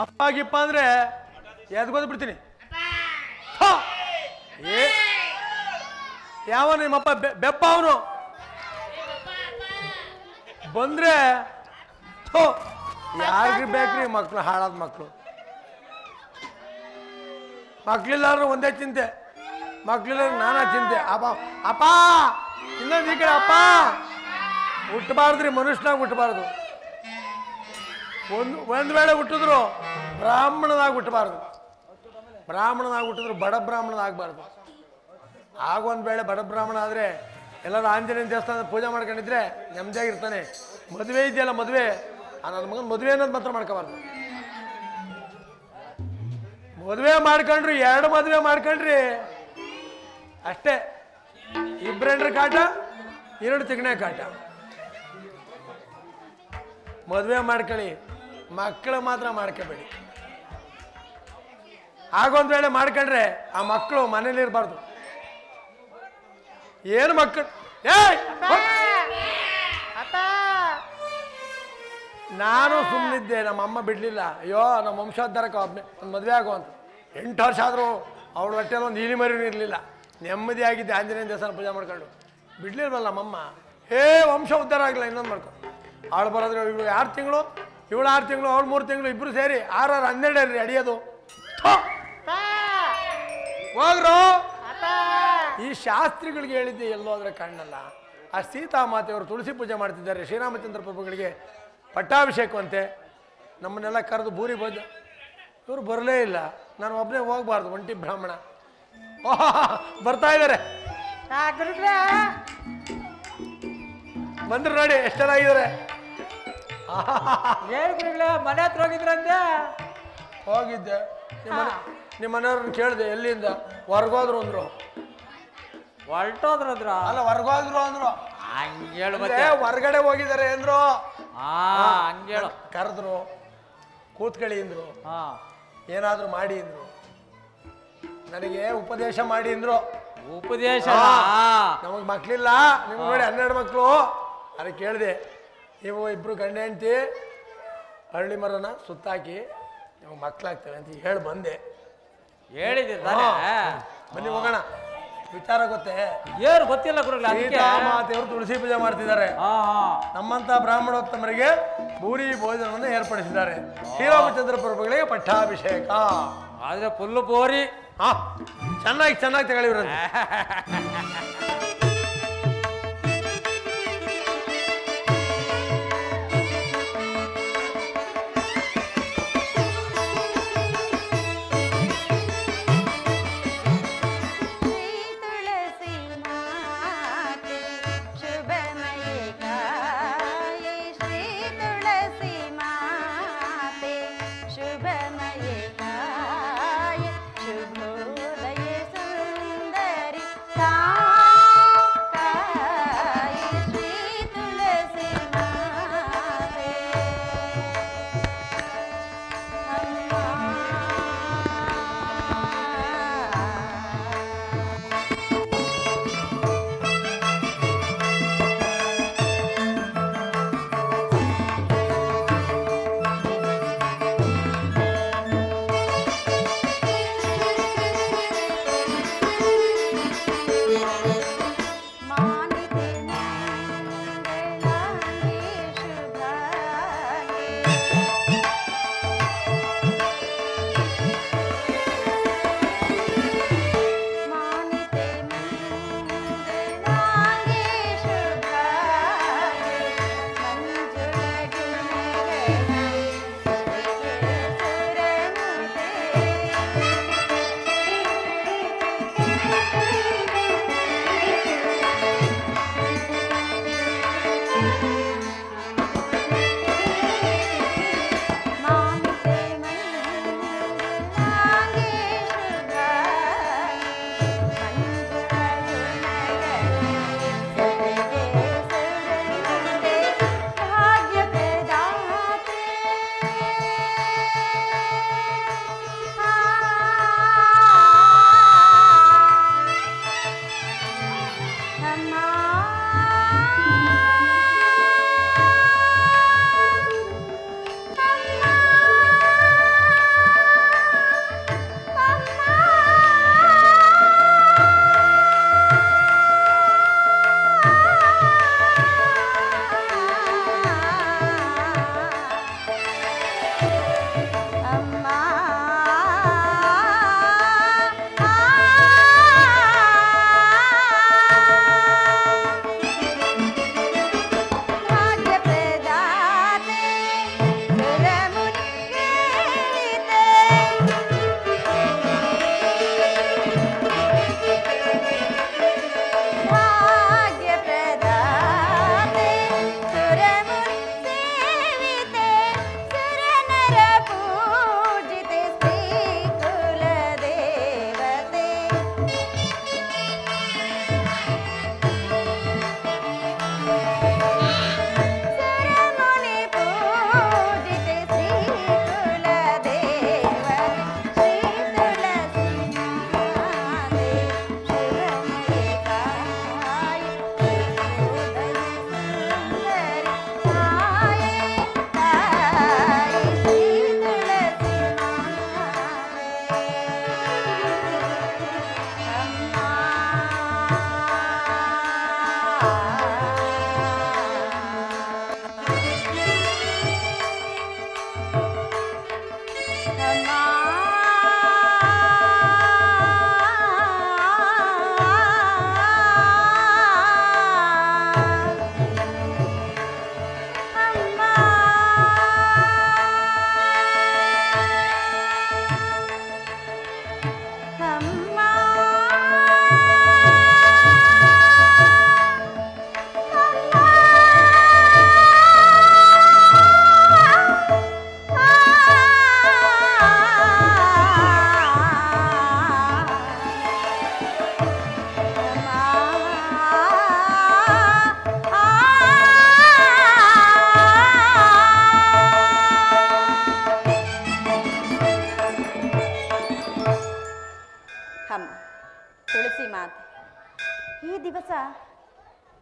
ಅಪ್ಪ ಗಿಪ್ಪ ಅಂದ್ರೆ ಎದ್ಕೋದ್ ಬಿಡ್ತೀನಿ. ಯಾವ ನಿಮ್ಮಪ್ಪ ಬೆಪ್ಪ ಅವನು ಬಂದ್ರೆ ಯಾರಿಗ್ರಿ ಬೇಕ್ರಿ ಮಕ್ಳು, ಹಾಳಾದ ಮಕ್ಳು. ಮಕ್ಳಿಲ್ಲಾದ್ರು ಒಂದೇ ಚಿಂತೆ, ಮಕ್ಳಿಲ್ಲ ನಾನಾ ಚಿಂತೆ. ಅಪ್ಪ ಇನ್ನೊಂದು ಈ ಕಡೆ ಅಪ್ಪ ಹುಟ್ಟಬಾರ್ದ್ರಿ, ಮನುಷ್ಯನಾಗ ಹುಟ್ಟಬಾರ್ದು. ಒಂದು ವೇಳೆ ಹುಟ್ಟಿದ್ರು ಬ್ರಾಹ್ಮಣನಾಗಿ ಹುಟ್ಟಬಾರ್ದು. ಬ್ರಾಹ್ಮಣನಾಗಿ ಹುಟ್ಟಿದ್ರು ಬಡ ಬ್ರಾಹ್ಮಣನಾಗಬಾರ್ದು. ಆಗ ಒಂದು ವೇಳೆ ಬಡ ಬ್ರಾಹ್ಮಣ ಆದರೆ ಎಲ್ಲರೂ ಆಂಜನೇಯ ದೇವಸ್ಥಾನದ ಪೂಜೆ ಮಾಡ್ಕೊಂಡಿದ್ರೆ ನೆಮ್ಮದಿಯಾಗಿರ್ತಾನೆ. ಮದುವೆ ಇದೆಯಲ್ಲ, ಮದುವೆ ನನ್ನ ಮಗನ ಮದುವೆ ಅನ್ನೋದು ಮಾತ್ರ ಮಾಡ್ಕೋಬಾರ್ದು. ಮದುವೆ ಮಾಡ್ಕೊಂಡ್ರಿ, 2 ಮದುವೆ ಮಾಡ್ಕೊಂಡ್ರಿ ಅಷ್ಟೇ. ಇಬ್ಬರೆಂಡ್ರ ಕಾಟ, 2 ತಿಗಣೆ ಕಾಟ. ಮದುವೆ ಮಾಡ್ಕೊಳ್ಳಿ, ಮಕ್ಕಳು ಮಾತ್ರ ಮಾಡ್ಕೋಬೇಡಿ. ಆಗೊಂದು ವೇಳೆ ಮಾಡ್ಕೊಂಡ್ರೆ ಆ ಮಕ್ಕಳು ಮನೇಲಿ ಇರಬಾರ್ದು. ಏನು ಮಕ್ಕಳು ನಾನು ಸುಮ್ಮನಿದ್ದೆ, ನಮ್ಮ ಅಮ್ಮ ಬಿಡ್ಲಿಲ್ಲ. ಅಯ್ಯೋ ನಮ್ಮ ವಂಶೋದ್ಧಾರಕ್ಕೆ ಒಬ್ಬನೇ ಒಂದು ಮದುವೆ ಆಗೋ ಅಂತ. 8 ವರ್ಷ ಆದರೂ ಅವಳ ಹೊಟ್ಟೆಲ್ಲ ಒಂದು ಇಲಿ ಮರಿನೂ ಇರಲಿಲ್ಲ. ನೆಮ್ಮದಿಯಾಗಿದ್ದೆ ಆಂಜನೇಯ ದೇವಸ್ಥಾನ ಪೂಜೆ ಮಾಡ್ಕೊಂಡು. ಬಿಡ್ಲಿಲ್ವಲ್ಲ ನಮ್ಮಮ್ಮ. ವಂಶ ಉದ್ಧಾರ ಆಗಲ್ಲ, ಇನ್ನೊಂದು ಮಾಡ್ಕೊ. ಅವಳು ಬರೋದ್ರೆ ಇವಳು 6 ತಿಂಗಳು, ಇವಳು 6 ತಿಂಗಳು, ಅವಳು 3 ತಿಂಗಳು, ಇಬ್ಬರು ಸೇರಿ 6 6 12 ರೀ ಅಡಿಯೋದು. ಹೋಗ್ರು ಈ ಶಾಸ್ತ್ರಿಗಳಿಗೆ ಹೇಳಿದ್ದೆ ಎಲ್ಲೋ ಆದರೆ ಕಣ್ಣಲ್ಲ. ಆ ಸೀತಾಮಾತೆಯವರು ತುಳಸಿ ಪೂಜೆ ಮಾಡ್ತಿದ್ದಾರೆ. ಶ್ರೀರಾಮಚಂದ್ರ ಪ್ರಭುಗಳಿಗೆ ಪಟ್ಟಾಭಿಷೇಕವಂತೆ. ನಮ್ಮನ್ನೆಲ್ಲ ಕರೆದು ಬೂರಿ ಭೋಜ. ಇವರು ಬರಲೇ ಇಲ್ಲ. ನಾನು ಒಬ್ಬನೇ ಹೋಗ್ಬಾರ್ದು, ಒಂಟಿ ಬ್ರಾಹ್ಮಣ. ಬರ್ತಾ ಇದ್ದಾರೆ, ಬಂದ್ರು ನೋಡಿ ಎಷ್ಟು ಚೆನ್ನಾಗಿದ್ದಾರೆ. ಮನೆ ಹತ್ರ ಹೋಗಿದ್ರಂತೆ. ಹೋಗಿದ್ದೆ. ನಿಮ್ಮ ಮನೆಯವ್ರನ್ನ ಕೇಳಿದೆ ಎಲ್ಲಿಂದ. ಹೊರ್ಗೋದ್ರು ಅಂದ್ರು. ಹೊರಟೋದ್ರ ಅಲ್ಲ, ಹೊರ್ಗೋದ್ರು ಅಂದ್ರು. ಹಂಗೇಳು ಹೊರಗಡೆ ಹೋಗಿದ್ದಾರೆ ಅಂದ್ರು. ಹಂಗೇಳು ಕರೆದ್ರು, ಕೂತ್ಕೊಳ್ಳಿ ಅಂದ್ರು, ಏನಾದ್ರು ಮಾಡಿ ಅಂದ್ರು, ನನಗೆ ಉಪದೇಶ ಮಾಡಿ ಅಂದ್ರು. ಉಪದೇಶ ನಮಗ್ ಮಕ್ಳಿಲ್ಲ, ನಿಮ್ಗೆ ನೋಡಿ 12 ಮಕ್ಕಳು. ಅದಕ್ಕೆ ಕೇಳಿದೆ, ನೀವು ಇಬ್ರು ಗಂಡ ಹೆಂಡ್ತಿ ಹಳ್ಳಿ ಮರನ ಸುತ್ತಾಕಿ ನಿಮಗೆ ಮಕ್ಕಳಾಗ್ತವೆ ಅಂತ ಹೇಳಿ ಬಂದೆ. ಹೇಳಿದೆ ಬನ್ನಿ ಹೋಗೋಣ. ವಿಚಾರ ಗೊತ್ತೇ? ಏನು ಗೊತ್ತಿಲ್ಲ ಗುರುಗಳೇ. ಸೀತಾಮಾತೆಯವರು ತುಳಸಿ ಪೂಜೆ ಮಾಡ್ತಿದ್ದಾರೆ. ನಮ್ಮಂತ ಬ್ರಾಹ್ಮಣೋತ್ತಮರಿಗೆ ಭೂರಿ ಭೋಜನವನ್ನು ಏರ್ಪಡಿಸಿದ್ದಾರೆ. ಶ್ರೀರಾಮಚಂದ್ರ ಪ್ರಭುಗಳಿಗೆ ಪಟ್ಟಾಭಿಷೇಕ. ಆದ್ರೆ ಫುಲ್ಲು ಬೋರಿ. ಚೆನ್ನಾಗಿ ತಗೊಳ್ಳಿವ್ರ. ता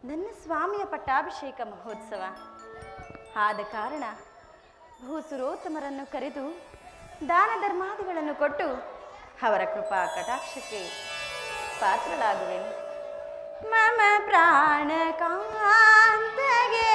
ನನ್ನ ಸ್ವಾಮಿಯ ಪಟ್ಟಾಭಿಷೇಕ ಮಹೋತ್ಸವ. ಆದ ಕಾರಣ ಭೂಸುರೋತ್ತಮರನ್ನು ಕರೆದು ದಾನ ಧರ್ಮಾದಿಗಳನ್ನು ಕೊಟ್ಟು ಅವರ ಕೃಪಾ ಕಟಾಕ್ಷಕ್ಕೆ ಪಾತ್ರಳಾಗುವೆನು. ಮಮ ಪ್ರಾಣ ಕಾಂತಗೆ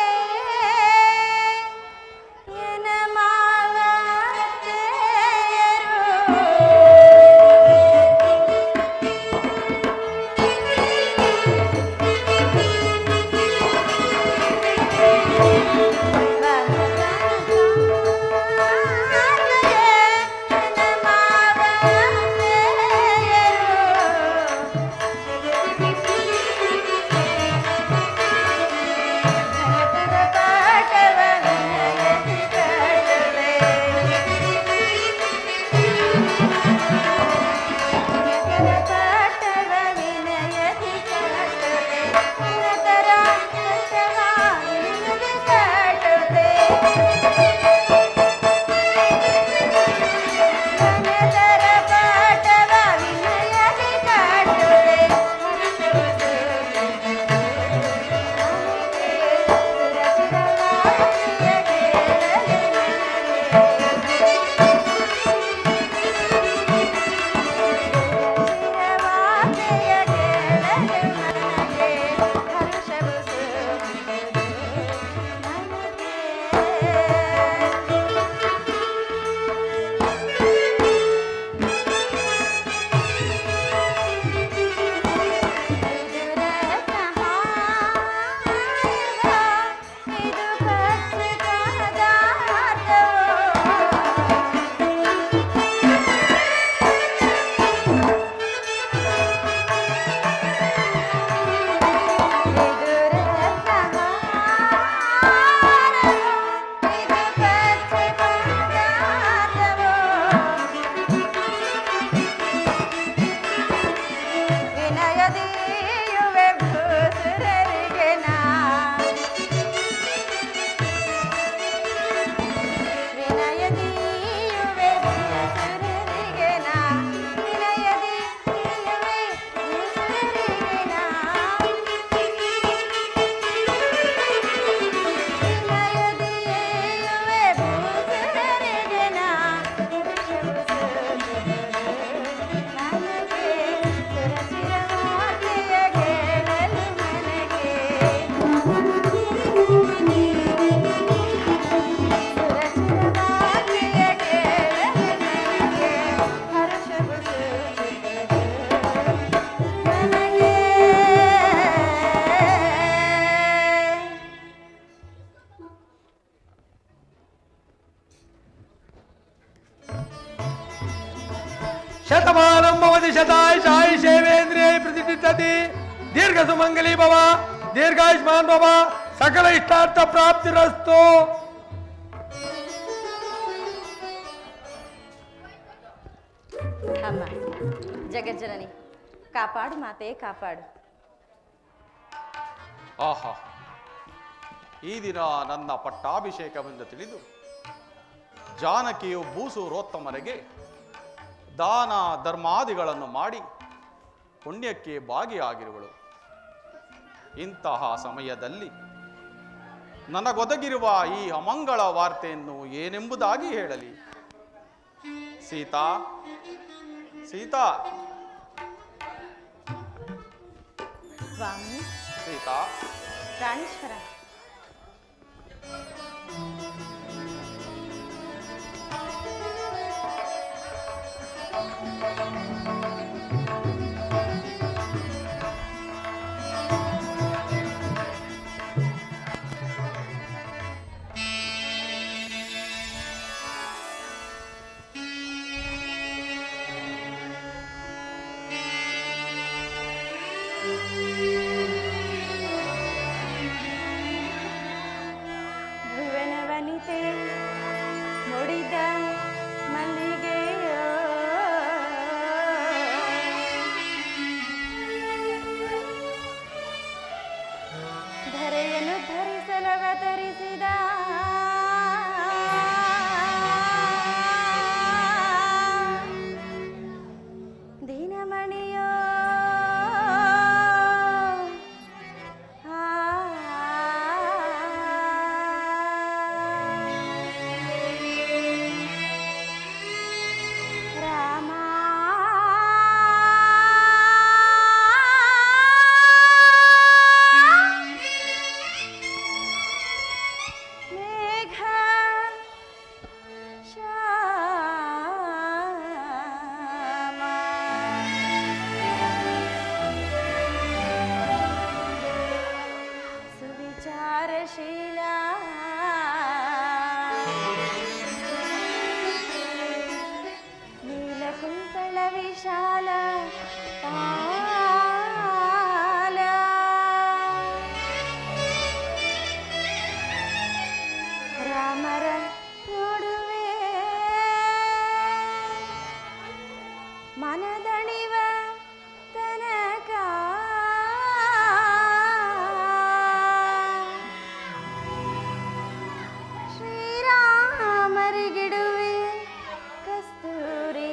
ಶತಮಾನಂ ಭವತಿ ಶತಾಯ ಶಾಯಿ ಸೇವೇಂದ್ರಿಯೈ ಪ್ರತಿಷ್ಠಿತತಿ ದೀರ್ಘ ಸುಮಂಗಲಿ ಭವ ದೀರ್ಘಾಯುಷ್ಮಾನ್ ಭವ ಸಕಲ ಇಷ್ಟಾರ್ಥ ಪ್ರಾಪ್ತಿರಸ್ತು. ಅಮ್ಮ ಜಗಜ್ಜನನಿ, ಕಾಪಾಡು ಮಾತೆ ಕಾಪಾಡು. ಆಹಾ, ಈ ದಿನ ನನ್ನ ಪಟ್ಟಾಭಿಷೇಕವೆಂದು ತಿಳಿದು ಜಾನಕಿಯು ಭೂಸುರೋತ್ತಮರಿಗೆ ದಾನ ಧರ್ಮಾದಿಗಳನ್ನು ಮಾಡಿ ಪುಣ್ಯಕ್ಕೆ ಭಾಗಿಯಾಗಿರುವಳು. ಇಂತಹ ಸಮಯದಲ್ಲಿ ನನಗೊದಗಿರುವ ಈ ಅಮಂಗಳ ವಾರ್ತೆಯನ್ನು ಏನೆಂಬುದಾಗಿ ಹೇಳಲಿ? ಸೀತಾ, ಸೀತಾ, ಸ್ವಾಮಿ. ಸೀತಾ, ಪ್ರಾಣೇಶ್ವರ. ಮನದಣಿವ ತನಕ ಶ್ರೀರಾಮರಿಗಿಡುವೆ ಕಸ್ತೂರಿ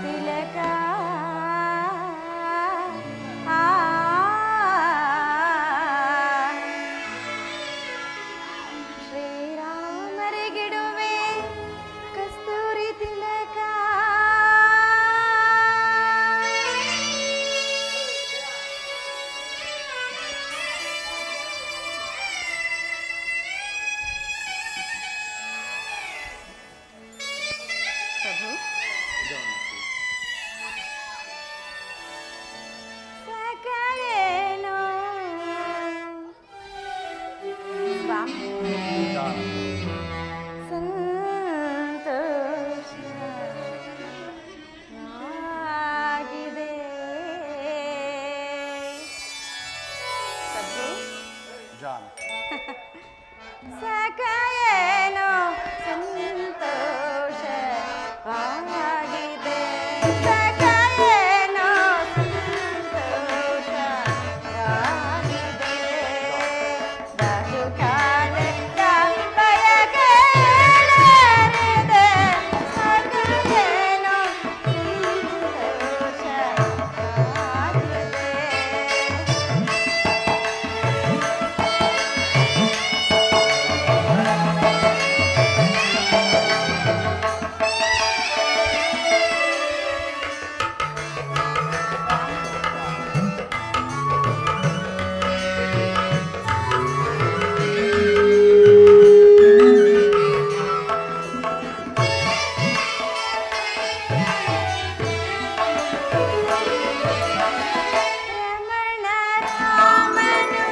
ತಿಲಕ ಶ್ರೀರಾಮರಿಗಿಡುವೆ ಕಸ್ತೂರಿ ತಿಲಕ ಪ್ರಭು ಸಕಲೇನೋ ಸ್ವಾಮಿ ಸಂತೋಷವಾಗಿದೆ ಪ್ರಭು ಜಾನಕಿ ಸಕಲೇನೋ ಸಂತೋಷವಾಗಿದೆ ಸಕಲೇನೋ ಸಂತೋಷವಾಗಿದೆ ಬಹುಕಾಲದ ಬಯಕೆಳರಿದೆ ಸಕಲೇನೋ ರಮಣ ರಾಮನು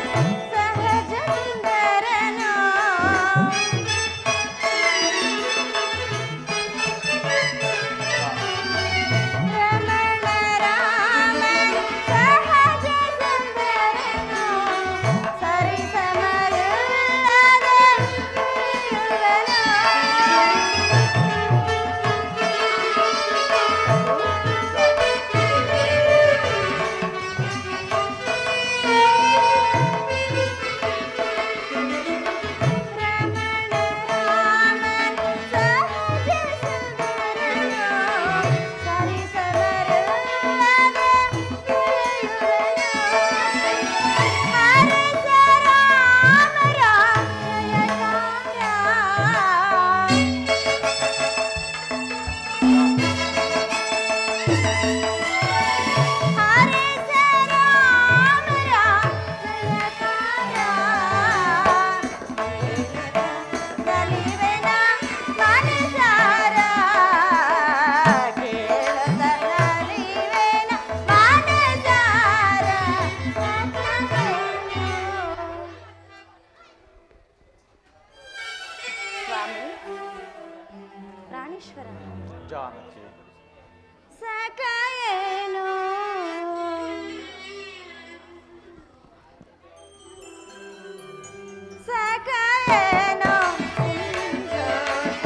ಸಹಜ ಸುಂದರನು ರಮಣ ರಾಮನು ಸಹಜ ಸುಂದರನು ಸರಿಸಮರಿಲ್ಲದೆ ಸ್ವಾಮಿ ಪ್ರಾಣೇಶ್ವರ ಜಾನಕಿ ಸಕಲೇನೋ ಸಕಲೇನೋ ಸಂತೋಷ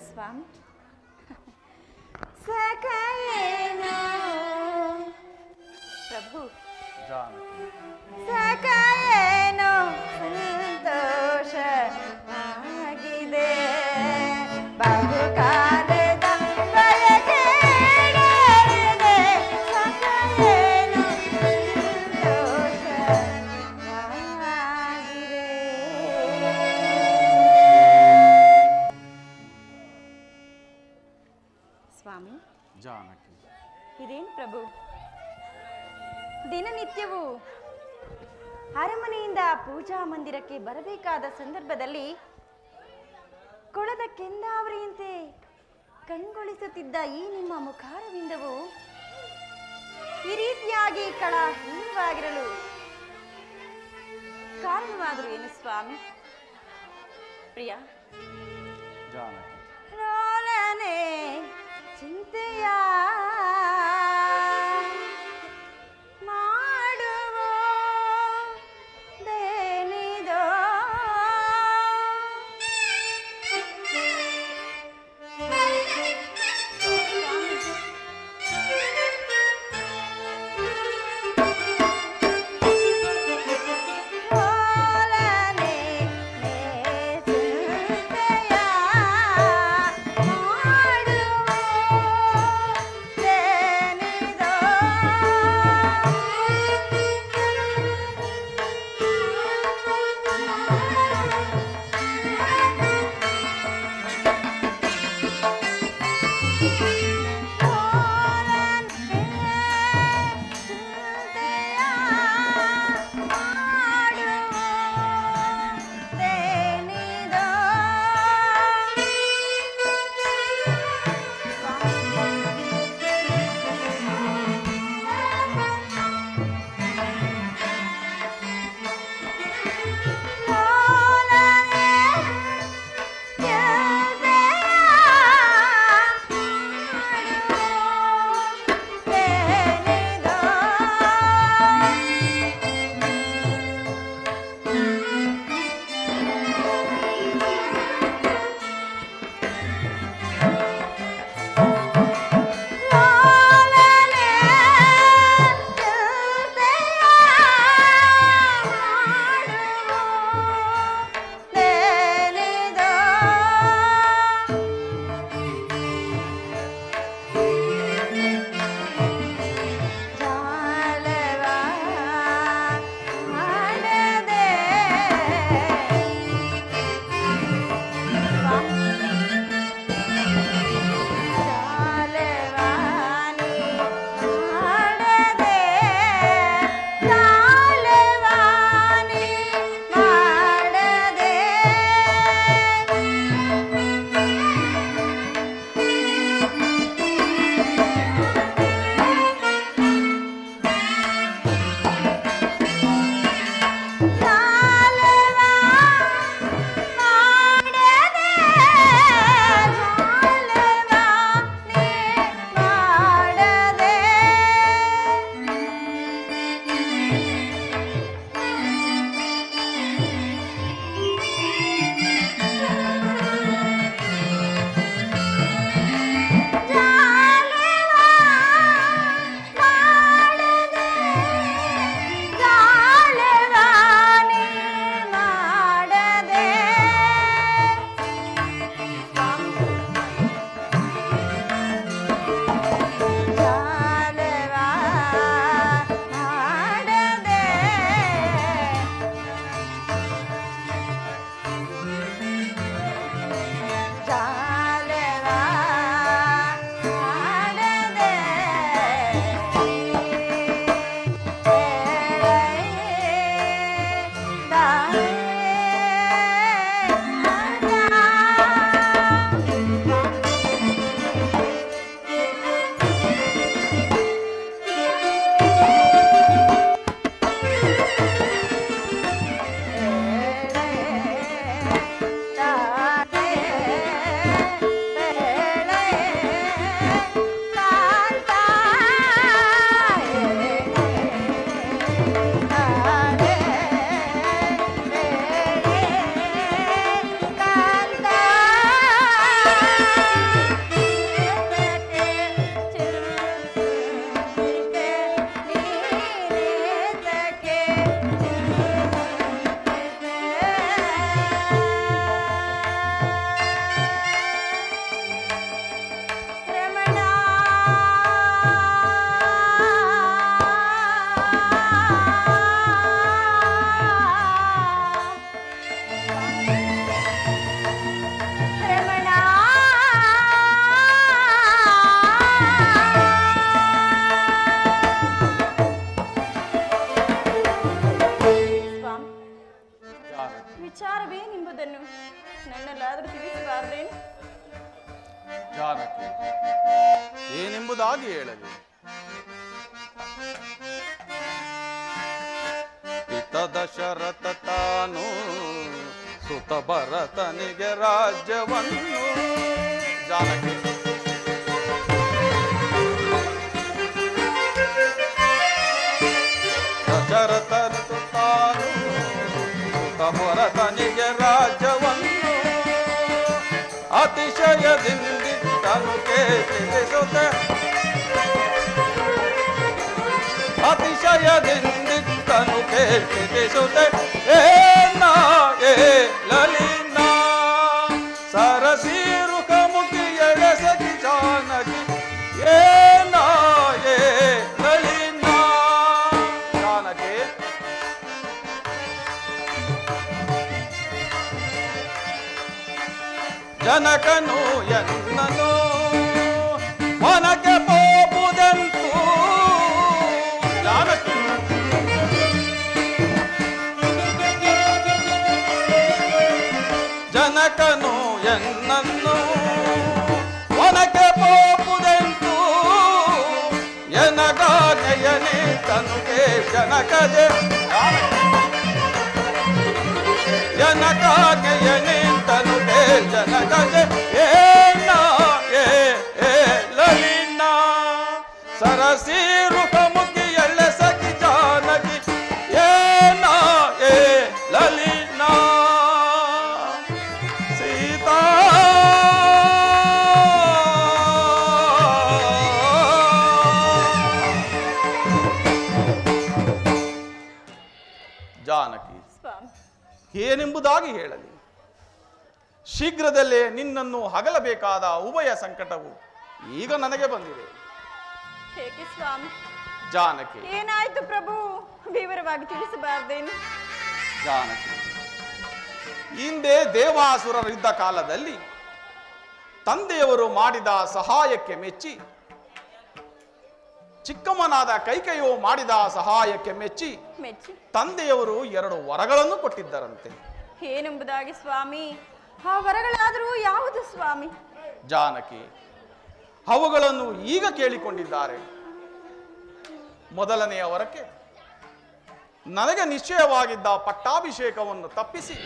ಸ್ವಾಮಿ ಸಖಯೇನೋ ಪ್ರಭು जानकी ಸಖಯೇನೋ ಸಂತೋಷವಾಗಿದೆ ಬಹುಕಾಲದ ಬಯಕೆ ಈಡೇರಿದೆ. ಸಖಯೇನೋ ಸಂತೋಷವಾಗಿದೆ. ಸ್ವಾಮಿ जानकी ಇದೇನು ಪ್ರಭು ದಿನನಿತ್ಯವೂ ಅರಮನೆಯಿಂದ ಪೂಜಾ ಮಂದಿರಕ್ಕೆ ಬರಬೇಕಾದ ಸಂದರ್ಭದಲ್ಲಿ ಕೊಳದ ಕೆಂದಾವರಿಯಂತೆ ಕಣ್ಗೊಳಿಸುತ್ತಿದ್ದ ಈ ನಿಮ್ಮ ಮುಖಾರವಿಂದವು ಈ ರೀತಿಯಾಗಿ ಕಳಹೀನವಾಗಿರಲು ಕಾರಣವಾದರೂ ಏನು ಸ್ವಾಮಿ? ಪ್ರಿಯ जानकी ರೋಲನೆ ಚಿಂತೆಯ ಮಾಡುವುದೇನಿದೋ ರೋಲನೆ ಚಿಂತೆಯ ಮಾಡುವ ವಿಚಾರವೇನೆಂಬುದನ್ನು ನನ್ನಲ್ಲಾದರೂ ತಿಳಿಸಬಾರದೇನು? ಜಾನಕಿ, ಏನೆಂಬುದಾಗಿ ಹೇಳಲಿ? ಪಿತ ದಶರಥ ತಾನು ಸುತ ಭರತನಿಗೆ ರಾಜ್ಯವನ್ನು. ಜಾನಕಿ, ದಶರಥನು ತಾನು ಸುತ ಭರತನಿಗೆ ರಾಜ್ಯವನ್ನು ಅತಿಶಯದಿಂದಿಟ್ಟನು ಕೇಳಿಸುತ್ತೆ. ಅತಿಶಯದಿಂದಿಟ್ಟನು ಕೇಳಿಸುತ್ತೆ. ಲಲಿನಾ ಸರಸೀರುಖ ಮುಖಿ ಎಳೆಸಗಿ ಜಾನಕಿ ಲಲಿನಾ. ಜಾನಕಿ, ಜನಕನು ಎನ್ನನು ಮನಕ್ಕೆ ಪೋಪುದೆಂತು. ಜಾನಕಿ, ಜನಕನು ಎನ್ನನ್ನು ಮನಕ್ಕೆ ಪೋಪುದೆಂತು. ಎನಗಾನೆಯನೇ ತನುಗೆ ಜನಕಜೆ. ಜನಕಾಗೆಯನೇ ತನುಗೆ ಜನಕಜೆ ಲಲಿನಾ ಸರಸೀರುಖ ಮುಖಿ ಎಳೆಸಗಿ ಜಾನಕಿ ಲಲಿನಾ. ಸೀತಾ ಜಾನಕಿ, ಸ್ವಾಮಿ, ಏನೆಂಬುದಾಗಿ ಹೇಳಲಿ? ಶೀಘ್ರದಲ್ಲೇ ನಿನ್ನನ್ನು ಹಗಲಬೇಕಾದ ಉಭಯ ಸಂಕಟವು ಈಗ ನನಗೆ ಬಂದಿದೆ. ಹೇಗೆ ಸ್ವಾಮಿ? ಜಾನಕಿ, ಏನಾಯ್ತು ಪ್ರಭು? ವಿವರವಾಗಿ ತಿಳಿಸಬಾರದೇನು? ಜಾನಕಿ, ಹಿಂದೆ ದೇವಾಸುರರ ಯುದ್ಧ ಕಾಲದಲ್ಲಿ ತಂದೆಯವರು ಮಾಡಿದ ಸಹಾಯಕ್ಕೆ ಮೆಚ್ಚಿ, ಚಿಕ್ಕಮ್ಮನಾದ ಕೈಕೇಯಿಯು ಮಾಡಿದ ಸಹಾಯಕ್ಕೆ ಮೆಚ್ಚಿ ತಂದೆಯವರು 2 ವರಗಳನ್ನು ಕೊಟ್ಟಿದ್ದರಂತೆ. ಏನೆಂಬುದಾಗಿ ಸ್ವಾಮಿ? ಆ ವರಗಳಾದರೂ ಯಾವುದು ಸ್ವಾಮಿ? ಜಾನಕಿ, ಅವುಗಳನ್ನು ಈಗ ಕೇಳಿಕೊಂಡಿದ್ದಾರೆ. ಮೊದಲನೆಯ ವರಕ್ಕೆ ನನಗೆ ನಿಶ್ಚಯವಾಗಿದ್ದ ಪಟ್ಟಾಭಿಷೇಕವನ್ನು ತಪ್ಪಿಸಿ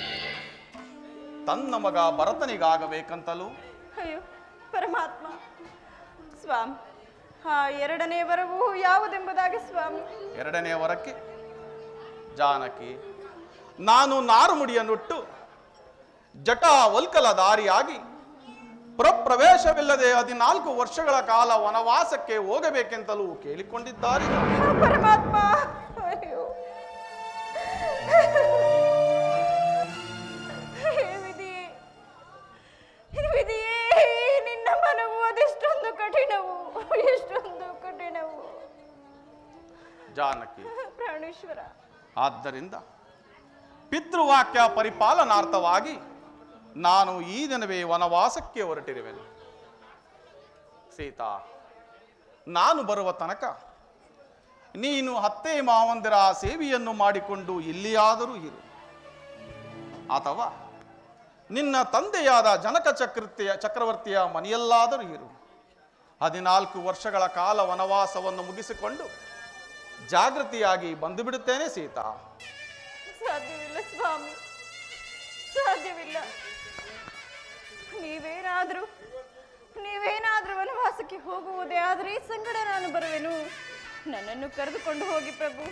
ತನ್ನ ಮಗ ಭರತನಿಗಾಗಬೇಕಂತಲೂ. ಅಯ್ಯೋ ಪರಮಾತ್ಮ. ಸ್ವಾಮಿ, ಆ 2ನೇ ವರವು ಯಾವುದೆಂಬುದಾಗಿ ಸ್ವಾಮಿ? 2ನೇ ವರಕ್ಕೆ ಜಾನಕಿ, ನಾನು ನಾರುಮುಡಿಯನ್ನುಟ್ಟು ಜಟಾವಲ್ಕಲಧಾರಿಯಾಗಿ ಪ್ರವೇಶವಿಲ್ಲದೆ 14 ವರ್ಷಗಳ ಕಾಲ ವನವಾಸಕ್ಕೆ ಹೋಗಬೇಕೆಂತಲೂ ಕೇಳಿಕೊಂಡಿದ್ದಾರೆ. ಪರಮಾತ್ಮ, ಅಯ್ಯೋ ವಿಧಿಯೇ, ನಿನ್ನ ಮನವು ಅದೆಷ್ಟೊಂದು ಕಠಿಣವು, ಎಷ್ಟೊಂದು ಕಠಿಣವು. ಜಾನಕಿ, ಪ್ರಾಣೇಶ್ವರ, ಆದ್ದರಿಂದ ಪಿತೃವಾಕ್ಯ ಪರಿಪಾಲನಾರ್ಥವಾಗಿ ನಾನು ಈ ದಿನವೇ ವನವಾಸಕ್ಕೆ ಹೊರಟಿರುವೆನು. ಸೀತಾ, ನಾನು ಬರುವ ತನಕ ನೀನು ಅತ್ತೆ ಮಾವಂದಿರ ಸೇವೆಯನ್ನು ಮಾಡಿಕೊಂಡು ಎಲ್ಲಿಯಾದರೂ ಇರು, ಅಥವಾ ನಿನ್ನ ತಂದೆಯಾದ ಜನಕ ಚಕ್ರವರ್ತಿಯ ಮನೆಯಲ್ಲಾದರೂ ಇರು. 14 ವರ್ಷಗಳ ಕಾಲ ವನವಾಸವನ್ನು ಮುಗಿಸಿಕೊಂಡು ಜಾಗೃತಿಯಾಗಿ ಬಂದು ಬಿಡುತ್ತೇನೆ ಸೀತಾ. ಸಾಧ್ಯವಿಲ್ಲ ಸ್ವಾಮಿ, ಸಾಧ್ಯವಿಲ್ಲ. ನೀವೇನಾದ್ರೂ ವನವಾಸಕ್ಕೆ ಹೋಗುವುದೇ ಆದರೆ ಸಂಗಡ ನಾನು ಬರುವೆನು. ನನ್ನನ್ನು ಕರೆದುಕೊಂಡು ಹೋಗಿ ಪ್ರಭು.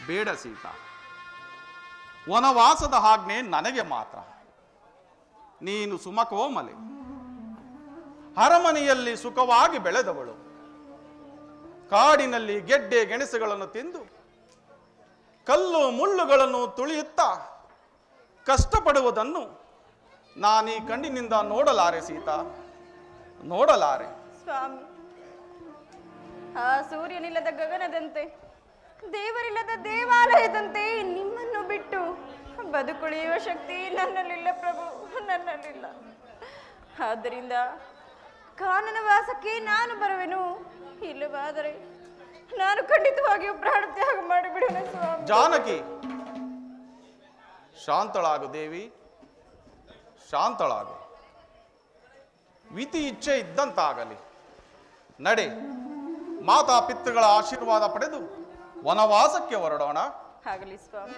ಬೇಡ ಸೀತಾ, ವನವಾಸದ ಆಜ್ಞೆ ನನಗೆ ಮಾತ್ರ. ನೀನು ಸುಮಕೋಮಲೆ, ಅರಮನೆಯಲ್ಲಿ ಸುಖವಾಗಿ ಬೆಳೆದವಳು, ಕಾಡಿನಲ್ಲಿ ಗೆಡ್ಡೆ ಗೆಣಸುಗಳನ್ನು ತಿಂದು ಕಲ್ಲು ಮುಳ್ಳುಗಳನ್ನು ತುಳಿಯುತ್ತಾ ಕಷ್ಟಪಡುವುದನ್ನು ನಾನೀ ಕಣ್ಣಿನಿಂದ ನೋಡಲಾರೆ ಸೀತಾ, ನೋಡಲಾರೆ. ಸ್ವಾಮಿ, ಆ ಸೂರ್ಯನಿಲ್ಲದ ಗಗನದಂತೆ, ದೇವರಿಲ್ಲದ ದೇವಾಲಯದಂತೆ ನಿಮ್ಮನ್ನು ಬಿಟ್ಟು ಬದುಕುಳಿಯುವ ಶಕ್ತಿ ನನ್ನಲ್ಲಿಲ್ಲ ಪ್ರಭು, ನನ್ನಲ್ಲಿಲ್ಲ. ಆದ್ದರಿಂದ ಕಾನನವಾಸಕ್ಕೆ ನಾನು ಬರುವೆನು. ಇಲ್ಲವಾದರೆ ನಾನು ಖಂಡಿತವಾಗಿಯೂ ಪ್ರಾಣ ತ್ಯಾಗ ಮಾಡಿಬಿಡುವೆ ಸ್ವಾಮಿ. ಜಾನಕಿ, ಶಾಂತಳಾಗು ದೇವಿ, ಶಾಂತಳಾಗು. ವಿಧಿ ಇಚ್ಛೆ ಇದ್ದಂತಾಗಲಿ. ನಡೆ, ಮಾತಾ ಪಿತೃಗಳ ಆಶೀರ್ವಾದ ಪಡೆದು ವನವಾಸಕ್ಕೆ ಹೊರಡೋಣ. ಆಗಲಿ ಸ್ವಾಮಿ.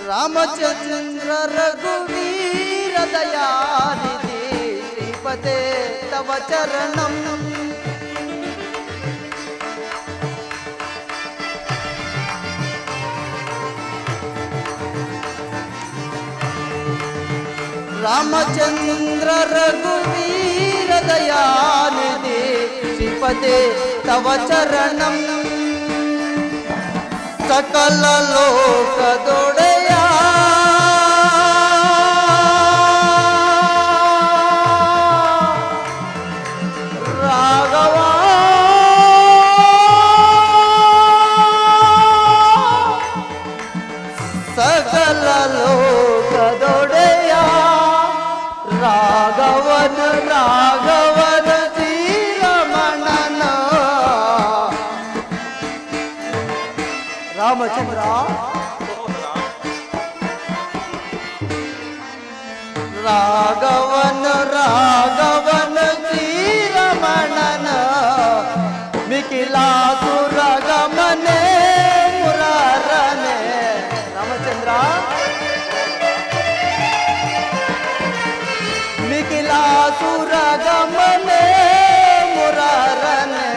ರಾಮಚಂದ್ರ ರಘುವೀರ ದಯಾನಿಧಿ ಶ್ರೀಪತೆ ತವ ಚರಣಂ. ರಾಮಚಂದ್ರ ರಘುವೀರ ದಯಾನಿಧಿ ಶ್ರೀಪತೆ ತವ ಚರಣಂ. ಸಕಲ ಲೋಕದೊಡೆಯ ರಾಘವ, ಸಕಲ ಲೋಕದೊಡೆಯ ರಾಘವನ ರಾಘವನ ಶ್ರೀರಮಣನ. ರಾಮಚಂದ್ರ ರಾಘವನ ರಾಘವನ ಶ್ರೀರಮಣನ ಮಿಥಿಲಾಸುರ ಗಮನೆ ಮುರಾರನೆ. ರಾಮಚಂದ್ರ ಮಿಥಿಲಾಸುರ ಗಮನೆ ಮುರಾರನೆ.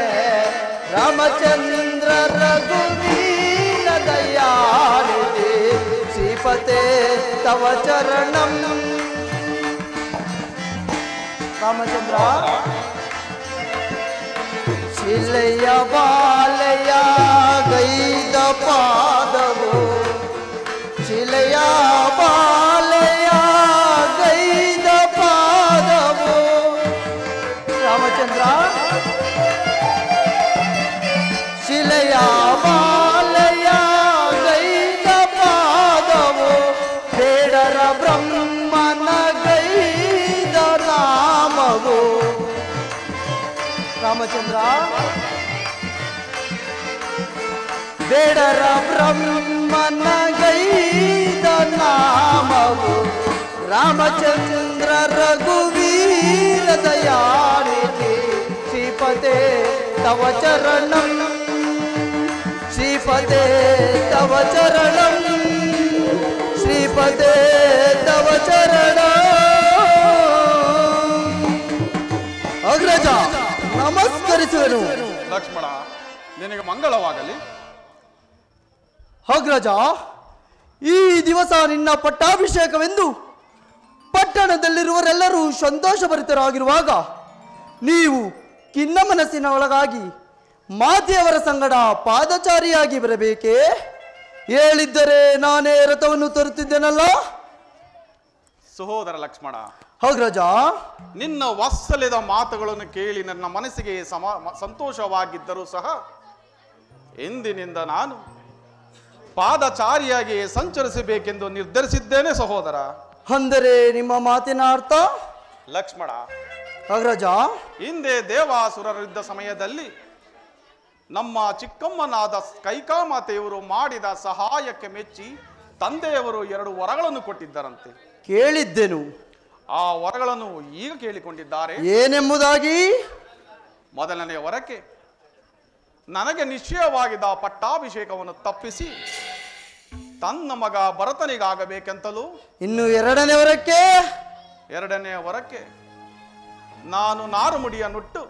ರಾಮಚಂದ್ರ ರಘುವೀರ ದಯಾನಿಧಿ ಶ್ರೀಪತೆ ತವ ಚರಣಂ. ರಾಮಚಂದ್ರ ಶಿಲೆಯ ಬಾಲೆಯ ಗೈದ ಪಾದವು, ಶಿಲೆಯ ಬಾಲೆಯ ಗೈದ ಪಾದವು. ರಾಮಚಂದ್ರ ಶಿಲೆಯ ಬಾಲೆಯ ಗೈದ ಪಾದವು, ಬೇಡರ ಬ್ರಹ್ಮನ ಗೈದ ನಾಮವು. ರಾಮಚಂದ್ರ ಬೇಡರ ಬ್ರಹ್ಮನ ಗೈದ ನಾಮವು. ರಾಮಚಂದ್ರ ರಘುವೀರ ದಯಾನಿಧಿ ಶ್ರೀಪತೆ ತವ ಚರಣಂ. ಶ್ರೀಪತೆ ತವ ಚರಣಂ, ಶ್ರೀಪತೆ ತವ ಚರಣಂ. ಅಗ್ರಜ ನಮಸ್ಕರಿಸುವೆನು. ಲಕ್ಷ್ಮಣ, ನಿನಗೆ ಮಂಗಳವಾಗಲಿ. ಅಗ್ರಜ, ಈ ದಿವಸ ನಿನ್ನ ಪಟ್ಟಾಭಿಷೇಕವೆಂದು ಪಟ್ಟಣದಲ್ಲಿರುವರೆಲ್ಲರೂ ಸಂತೋಷಭರಿತರಾಗಿರುವಾಗ ನೀವು ಖಿನ್ನ ಮನಸ್ಸಿನ ಒಳಗಾಗಿ ಮಾತೆಯವರ ಸಂಗಡ ಪಾದಚಾರಿಯಾಗಿ ಬರಬೇಕೇ? ಹೇಳಿದ್ದರೆ ನಾನೇ ರಥವನ್ನು ತರುತ್ತಿದ್ದೇನಲ್ಲ. ಸಹೋದರ ಲಕ್ಷ್ಮಣ, ಅಗ್ರಜ, ನಿನ್ನ ವಾತ್ಸಲ್ಯದ ಮಾತುಗಳನ್ನು ಕೇಳಿ ನನ್ನ ಮನಸ್ಸಿಗೆ ಸಂತೋಷವಾಗಿದ್ದರೂ ಸಹ ಎಂದಿನಿಂದ ನಾನು ಪಾದಚಾರಿಯಾಗಿ ಸಂಚರಿಸಬೇಕೆಂದು ನಿರ್ಧರಿಸಿದ್ದೇನೆ ಸಹೋದರ. ಅಂದರೆ ನಿಮ್ಮ ಮಾತಿನ ಅರ್ಥ? ಲಕ್ಷ್ಮಣ, ಅಗ್ರಜ, ಹಿಂದೆ ದೇವಾಸುರರಿದ್ದ ಸಮಯದಲ್ಲಿ ನಮ್ಮ ಚಿಕ್ಕಮ್ಮನಾದ ಕೈಕಾಮಾತೆಯವರು ಮಾಡಿದ ಸಹಾಯಕ್ಕೆ ಮೆಚ್ಚಿ ತಂದೆಯವರು 2 ವರಗಳನ್ನು ಕೊಟ್ಟಿದ್ದರಂತೆ. ಕೇಳಿದ್ದೆನು. ಆ ವರಗಳನ್ನು ಈಗ ಕೇಳಿಕೊಂಡಿದ್ದಾರೆ. ಏನೆಂಬುದಾಗಿ? ಮೊದಲನೆಯ ವರಕ್ಕೆ ನನಗೆ ನಿಶ್ಚಯವಾಗಿದ್ದ ಪಟ್ಟಾಭಿಷೇಕವನ್ನು ತಪ್ಪಿಸಿ ತನ್ನ ಮಗ ಭರತನಿಗಾಗಬೇಕೆಂತಲೂ, ಇನ್ನು ಎರಡನೇ ವರಕ್ಕೆ? ಎರಡನೆಯ ವರಕ್ಕೆ ನಾನು ನಾರುಮುಡಿಯ ನುಟ್ಟು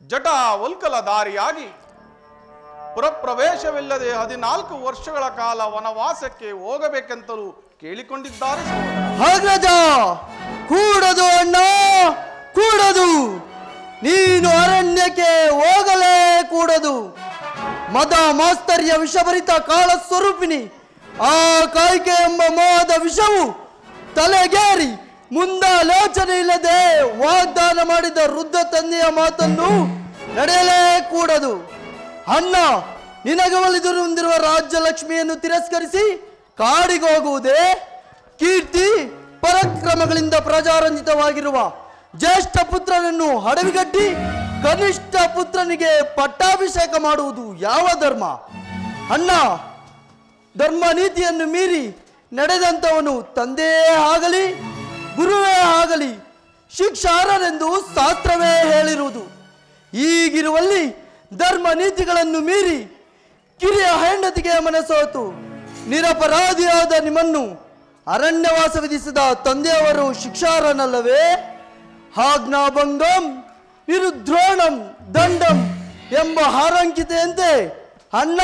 ಜಟ ವಲ್ಕಲಧಾರಿಯಾಗಿ ಪುರಪ್ರವೇಶವಿಲ್ಲದೆ 14 ವರ್ಷಗಳ ಕಾಲ ವನವಾಸಕ್ಕೆ ಹೋಗಬೇಕೆಂತಲೂ ಕೇಳಿಕೊಂಡಿದ್ದಾರೆ. ಅಗ್ರಜ, ಕೂಡದು ಅಣ್ಣ, ಕೂಡದು. ನೀನು ಅರಣ್ಯಕ್ಕೆ ಹೋಗಲೇ ಕೂಡದು. ಮದ ಮಾಸ್ತರ್ಯ ವಿಷಭರಿತ ಕಾಲ ಸ್ವರೂಪಿಣಿ ಆ ಕಾಯ್ಕೆ ಎಂಬ ಮೋಹದ ವಿಷವು ತಲೆಗೇರಿ ಮುಂದಾಲೋಚನೆ ಇಲ್ಲದೆ ವಾಗ್ದಾನ ಮಾಡಿದ ವೃದ್ಧ ತಂದೆಯ ಮಾತನ್ನು ನಡೆಯಲೇ ಕೂಡದು. ಅಣ್ಣ, ನಿನಗೆ ಒಲಿದು ಹೊಂದಿರುವ ರಾಜ್ಯಲಕ್ಷ್ಮಿಯನ್ನು ತಿರಸ್ಕರಿಸಿ ಕಾಡಿಗೆ ಹೋಗುವುದೇ? ಕೀರ್ತಿ ಪರಾಕ್ರಮಗಳಿಂದ ಪ್ರಜಾರಂಜಿತವಾಗಿರುವ ಜ್ಯೇಷ್ಠ ಪುತ್ರನನ್ನು ಹಡವಿಗಟ್ಟಿ ಕನಿಷ್ಠ ಪುತ್ರನಿಗೆ ಪಟ್ಟಾಭಿಷೇಕ ಮಾಡುವುದು ಯಾವ ಧರ್ಮ? ಅಣ್ಣ, ಧರ್ಮ ನೀತಿಯನ್ನು ಮೀರಿ ನಡೆದಂಥವನು ತಂದೆಯೇ ಆಗಲಿ ಗುರುವೇ ಆಗಲಿ ಶಿಕ್ಷಾರ್ಹರೆಂದು ಶಾಸ್ತ್ರವೇ ಹೇಳಿರುವುದು. ಈಗಿರುವಲ್ಲಿ ಧರ್ಮ ನೀತಿಗಳನ್ನು ಮೀರಿ ಕಿರಿಯ ಹೆಂಡತಿಗೆ ಮನಸೋತು ನಿರಪರಾಧಿಯಾದ ನಿಮ್ಮನ್ನು ಅರಣ್ಯವಾಸ ವಿಧಿಸಿದ ತಂದೆಯವರು ಶಿಕ್ಷಾರ್ಹನಲ್ಲವೇ? ಆಜ್ಞಾಭಂಗಂ ವಿರುದ್ರೋಣಂ ದಂಡಂ ಎಂಬ ಹಾರಂಕಿತೆಯಂತೆ ಅಣ್ಣ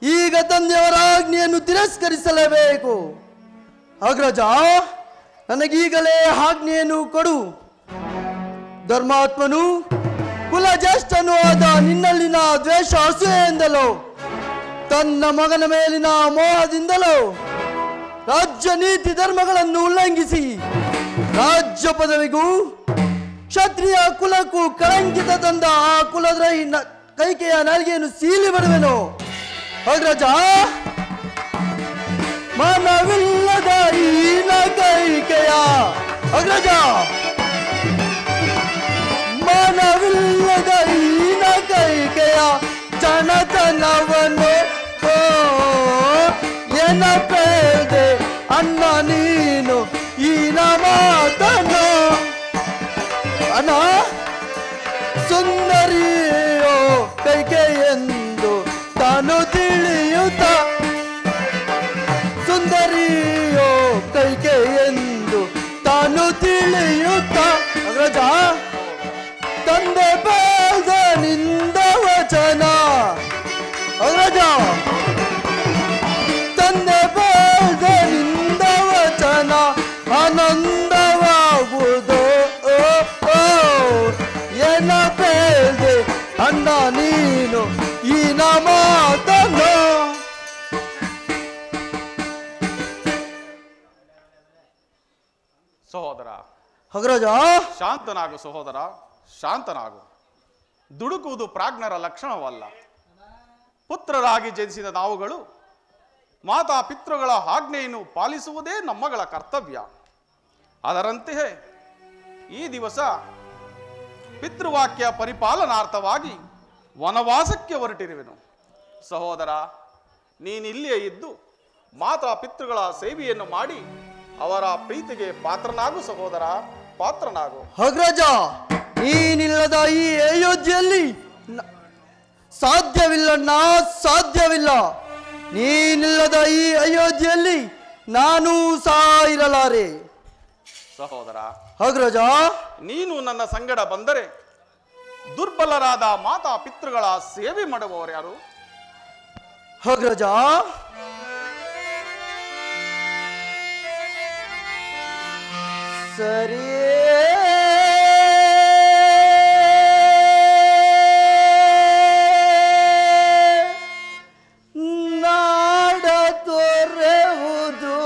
ಈಗ ತಂದೆಯವರ ಆಜ್ಞೆಯನ್ನು ತಿರಸ್ಕರಿಸಲೇಬೇಕು. ಅಗ್ರಜ, ನನಗೀಗಲೇ ಆಜ್ಞೆಯನ್ನು ಕೊಡು. ಧರ್ಮಾತ್ಮನು ಕುಲಜ್ಯೇಷ್ಠನೂ ಆದ ನಿನ್ನಲ್ಲಿನ ದ್ವೇಷ ಅಸೂಯೆಯಿಂದಲೋ ತನ್ನ ಮಗನ ಮೇಲಿನ ಮೋಹದಿಂದಲೋ ರಾಜ್ಯ ನೀತಿ ಧರ್ಮಗಳನ್ನು ಉಲ್ಲಂಘಿಸಿ ರಾಜ್ಯ ಪದವಿಗೂ ಕ್ಷತ್ರಿಯ ಕುಲಕ್ಕೂ ಕಳಂಕಿತ ತಂದ ಆ ಕುಲದ್ರೋಹಿ ಕೈಕೆಯ ನಾಲಿಗೆಯನ್ನು ಸೀಲಿ ಬಿಡುವೆನು. ಅಗ್ರಜ, ಮನವಿಲ್ಲದ ಈನ ಕೈಕೆಯ ಅಗ್ರಜ, ಮನವಿಲ್ಲದ ಈನ ಕೈಕೆಯ ಜನತನವನ್ನು ಏನಪೇದೆ ಅಣ್ಣ ನೀನು ಈನ ಮಾತನು. ಅಣ್ಣ, ಸುಂದರಿಯೋ ಕೈಕೆ ಎಂದು ತಾನು ತಿಳಿಯುತ್ತ, ಸುಂದರಿಯೋ ಕೈಕೆ ಎಂದು ತಾನು ತಿಳಿಯುತ್ತ ಅಗ್ರಜ ತಂದೆ ಬೇದ ನಿಂದ ವಚನ. ಅಗ್ರಜ, ತಂದೆ ಬೇದ ನಿಂದ ವಚನ ಆನಂದವಾಗುವುದು. ಏನ ಬೇದೆ ಅಣ್ಣ ನೀನು ಈ ಮಾತನು. ಸಹೋದರ ಅಗ್ರಜ, ಶಾಂತನಾಗು ಸಹೋದರ, ಶಾಂತನಾಗು. ದುಡುಕುವುದು ಪ್ರಾಜ್ಞರ ಲಕ್ಷಣವಲ್ಲ. ಪುತ್ರರಾಗಿ ಜನಿಸಿದ ನಾವುಗಳು ಮಾತಾ ಪಿತೃಗಳ ಆಜ್ಞೆಯನ್ನು ಪಾಲಿಸುವುದೇ ನಮ್ಮಗಳ ಕರ್ತವ್ಯ. ಅದರಂತೆಯೇ ಈ ದಿವಸ ಪಿತೃವಾಕ್ಯ ಪರಿಪಾಲನಾರ್ಥವಾಗಿ ವನವಾಸಕ್ಕೆ ಹೊರಟಿರುವೆನು. ಸಹೋದರ, ನೀನಿಲ್ಲಿಯೇ ಇದ್ದು ಮಾತಾ ಪಿತೃಗಳ ಸೇವೆಯನ್ನು ಮಾಡಿ ಅವರ ಪ್ರೀತಿಗೆ ಪಾತ್ರನಾಗು ಸಹೋದರ, ಪಾತ್ರನಾಗು. ಅಗ್ರಜ, ನೀನಿಲ್ಲದ ಈ ಅಯೋಧ್ಯೆಯಲ್ಲಿ ಸಾಧ್ಯವಿಲ್ಲ, ಸಾಧ್ಯವಿಲ್ಲ. ನೀನಿಲ್ಲದ ಈ ಅಯೋಧ್ಯೆಯಲ್ಲಿ ನಾನು ಸಹ ಇರಲಾರೆ. ಸಹೋದರ ಅಗ್ರಜ, ನೀನು ನನ್ನ ಸಂಗಡ ಬಂದರೆ ದುರ್ಬಲರಾದ ಮಾತಾ ಪಿತೃಗಳ ಸೇವೆ ಮಾಡುವವರು ಯಾರು? ಅಗ್ರಜ, ಸರಿ ನಾಡ ತೋರೆವುದು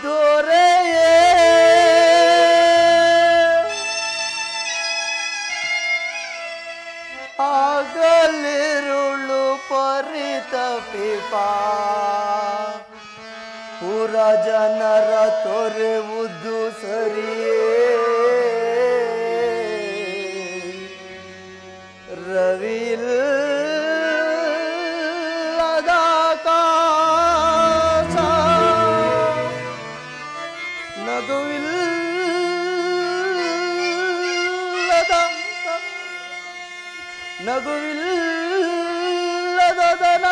ದೊರೆಯೇ ಆಗಲಿರುಳು ಪರಿತಪಿಪಾ ಪುರ ಜನರ ತೊರೆವುದು ಸರಿಯೇ ರವಿಲ್ಲದ ಆಕಾಶ ನಗುವಿಲ್ಲದ ದನ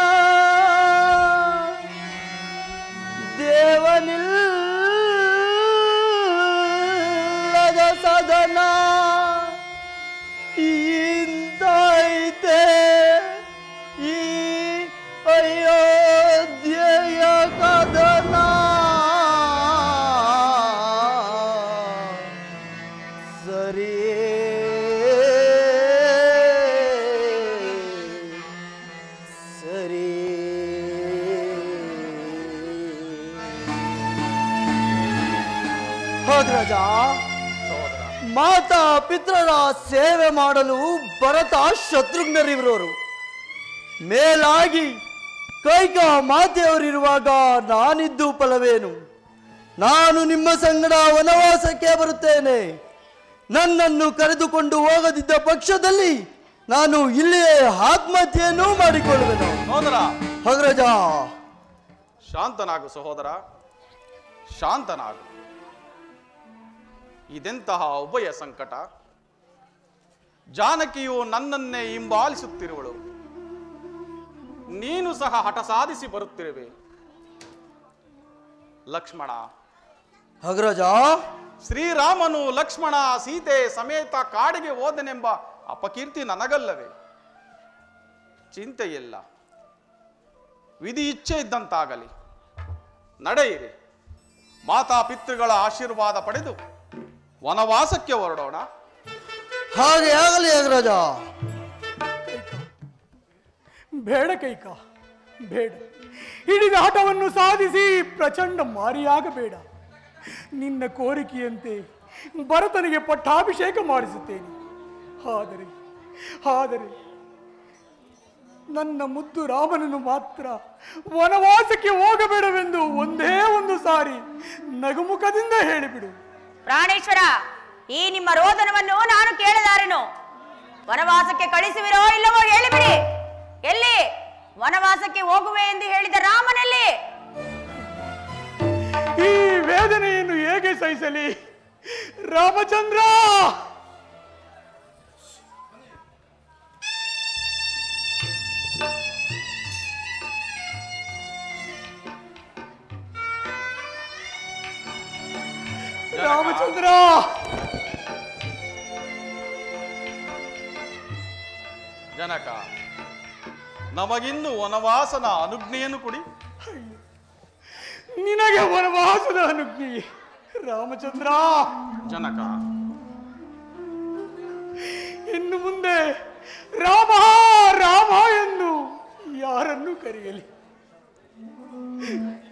ದೇವನಿಲ್ಲದ ಸದನ ಇಂತೈತೆ ಈ ಅಯೋಧ್ಯೆಯ ಕದನ. ಸರಿ ಸರಿ ಅಗ್ರಜ, ಮಾತಾ ಪಿತೃರ ಸೇವೆ ಮಾಡಲು ಭರತ ಶತ್ರುಘ್ನರಿರುವರು. ಮೇಲಾಗಿ ಕೈಕ ಮಾತೆಯವರಿರುವಾಗ ನಾನಿದ್ದು ಫಲವೇನು? ನಾನು ನಿಮ್ಮ ಸಂಗಡ ವನವಾಸಕ್ಕೆ ಬರುತ್ತೇನೆ. ನನ್ನನ್ನು ಕರೆದುಕೊಂಡು ಹೋಗದಿದ್ದ ಪಕ್ಷದಲ್ಲಿ ನಾನು ಇಲ್ಲಿಯೇ ಆತ್ಮಹತ್ಯೆಯನ್ನು ಮಾಡಿಕೊಳ್ಳುವೆನು. ಸಹೋದರ ಅಗ್ರಜ, ಶಾಂತನಾಗು ಸಹೋದರ, ಶಾಂತನಾಗು. ಇದೆಂತಹ ಉಭಯ ಸಂಕಟ. ಜಾನಕಿಯು ನನ್ನನ್ನೇ ಹಿಂಬಾಲಿಸುತ್ತಿರುವಳು, ನೀನು ಸಹ ಹಠ ಸಾಧಿಸಿ ಬರುತ್ತಿರುವೆ. ಲಕ್ಷ್ಮಣ, ಅಗ್ರಜ, ಶ್ರೀರಾಮನು ಲಕ್ಷ್ಮಣ ಸೀತೆ ಸಮೇತ ಕಾಡಿಗೆ ಹೋದನೆಂಬ ಅಪಕೀರ್ತಿ ನನಗಲ್ಲವೇ? ಚಿಂತೆಯಿಲ್ಲ, ವಿಧಿ ಇಚ್ಛೆ ಇದ್ದಂತಾಗಲಿ. ನಡೆಯಿರಿ, ಮಾತಾಪಿತೃಗಳ ಆಶೀರ್ವಾದ ಪಡೆದು ವನವಾಸಕ್ಕೆ ಹೊರಡೋಣ. ಹಾಗೆ ಆಗಲಿ ಅಗ್ರಜ. ಬೇಡ ಕೈಕ, ಬೇಡ. ಹಿಡಿದ ಹಠವನ್ನು ಸಾಧಿಸಿ ಪ್ರಚಂಡ ಮಾರಿಯಾಗಬೇಡ. ನಿನ್ನ ಕೋರಿಕೆಯಂತೆ ಭರತನಿಗೆ ಪಟ್ಟಾಭಿಷೇಕ ಮಾಡಿಸುತ್ತೇನೆ. ಆದರೆ ನನ್ನ ಮುದ್ದು ರಾಮನನ್ನು ಮಾತ್ರ ವನವಾಸಕ್ಕೆ ಹೋಗಬೇಡವೆಂದು ಒಂದೇ ಒಂದು ಸಾರಿ ನಗುಮುಖದಿಂದ ಹೇಳಿಬಿಡು. ಪ್ರಾಣೇಶ್ವರ, ಈ ನಿಮ್ಮ ರೋದನವನ್ನು ನಾನು ಕೇಳಲಾರೆನು. ವನವಾಸಕ್ಕೆ ಕಳಿಸುವಿರೋ ಇಲ್ಲವೋ ಹೇಳಿಬಿಡಿ. ಎಲ್ಲಿ ವನವಾಸಕ್ಕೆ ಹೋಗುವೆ ಎಂದು ಹೇಳಿದ ರಾಮನಲ್ಲಿ? ಈ ವೇದನೆಯನ್ನು ಹೇಗೆ ಸಹಿಸಲಿ ರಾಮಚಂದ್ರ? ರಾಮಚಂದ್ರ, ಜನಕ, ನಮಗಿನ್ನು ವನವಾಸನ ಅನುಜ್ಞೆಯನ್ನು ಕೊಡಿ. ನಿನಗೆ ವನವಾಸದ ಅನುಜ್ಞೆ ರಾಮಚಂದ್ರ? ಜನಕ, ಇನ್ನು ಮುಂದೆ ರಾಮ ರಾಮ ಎಂದು ಯಾರನ್ನು ಕರೆಯಲಿ?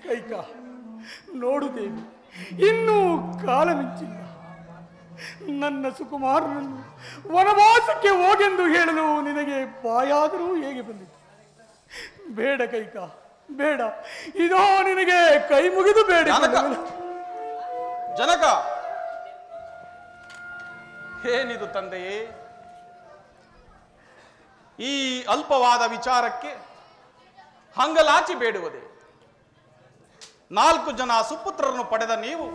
ಕೈಕ, ನೋಡು ದೇವಿ, ಇನ್ನೂ ಕಾಲ ಮಿಂಚಿಲ್ಲ. ನನ್ನ ಸುಕುಮಾರನನ್ನು ವನವಾಸಕ್ಕೆ ಹೋಗೆಂದು ಹೇಳಲು ನಿನಗೆ ಬಾಯಾದರೂ ಹೇಗೆ ಬಂದಿತು? ಬೇಡ ಕೈಕ, ಬೇಡ. ಇದೋ ನಿನಗೆ ಕೈ ಮುಗಿದು ಬೇಡ. ಜನಕ, ಏನಿದು ತಂದೆಯೇ? ಈ ಅಲ್ಪವಾದ ವಿಚಾರಕ್ಕೆ ಹಂಗಲಾಚಿ ಬೇಡುವುದೇ? 4 ಜನ ಸುಪುತ್ರರನ್ನು ಪಡೆದ ನೀವು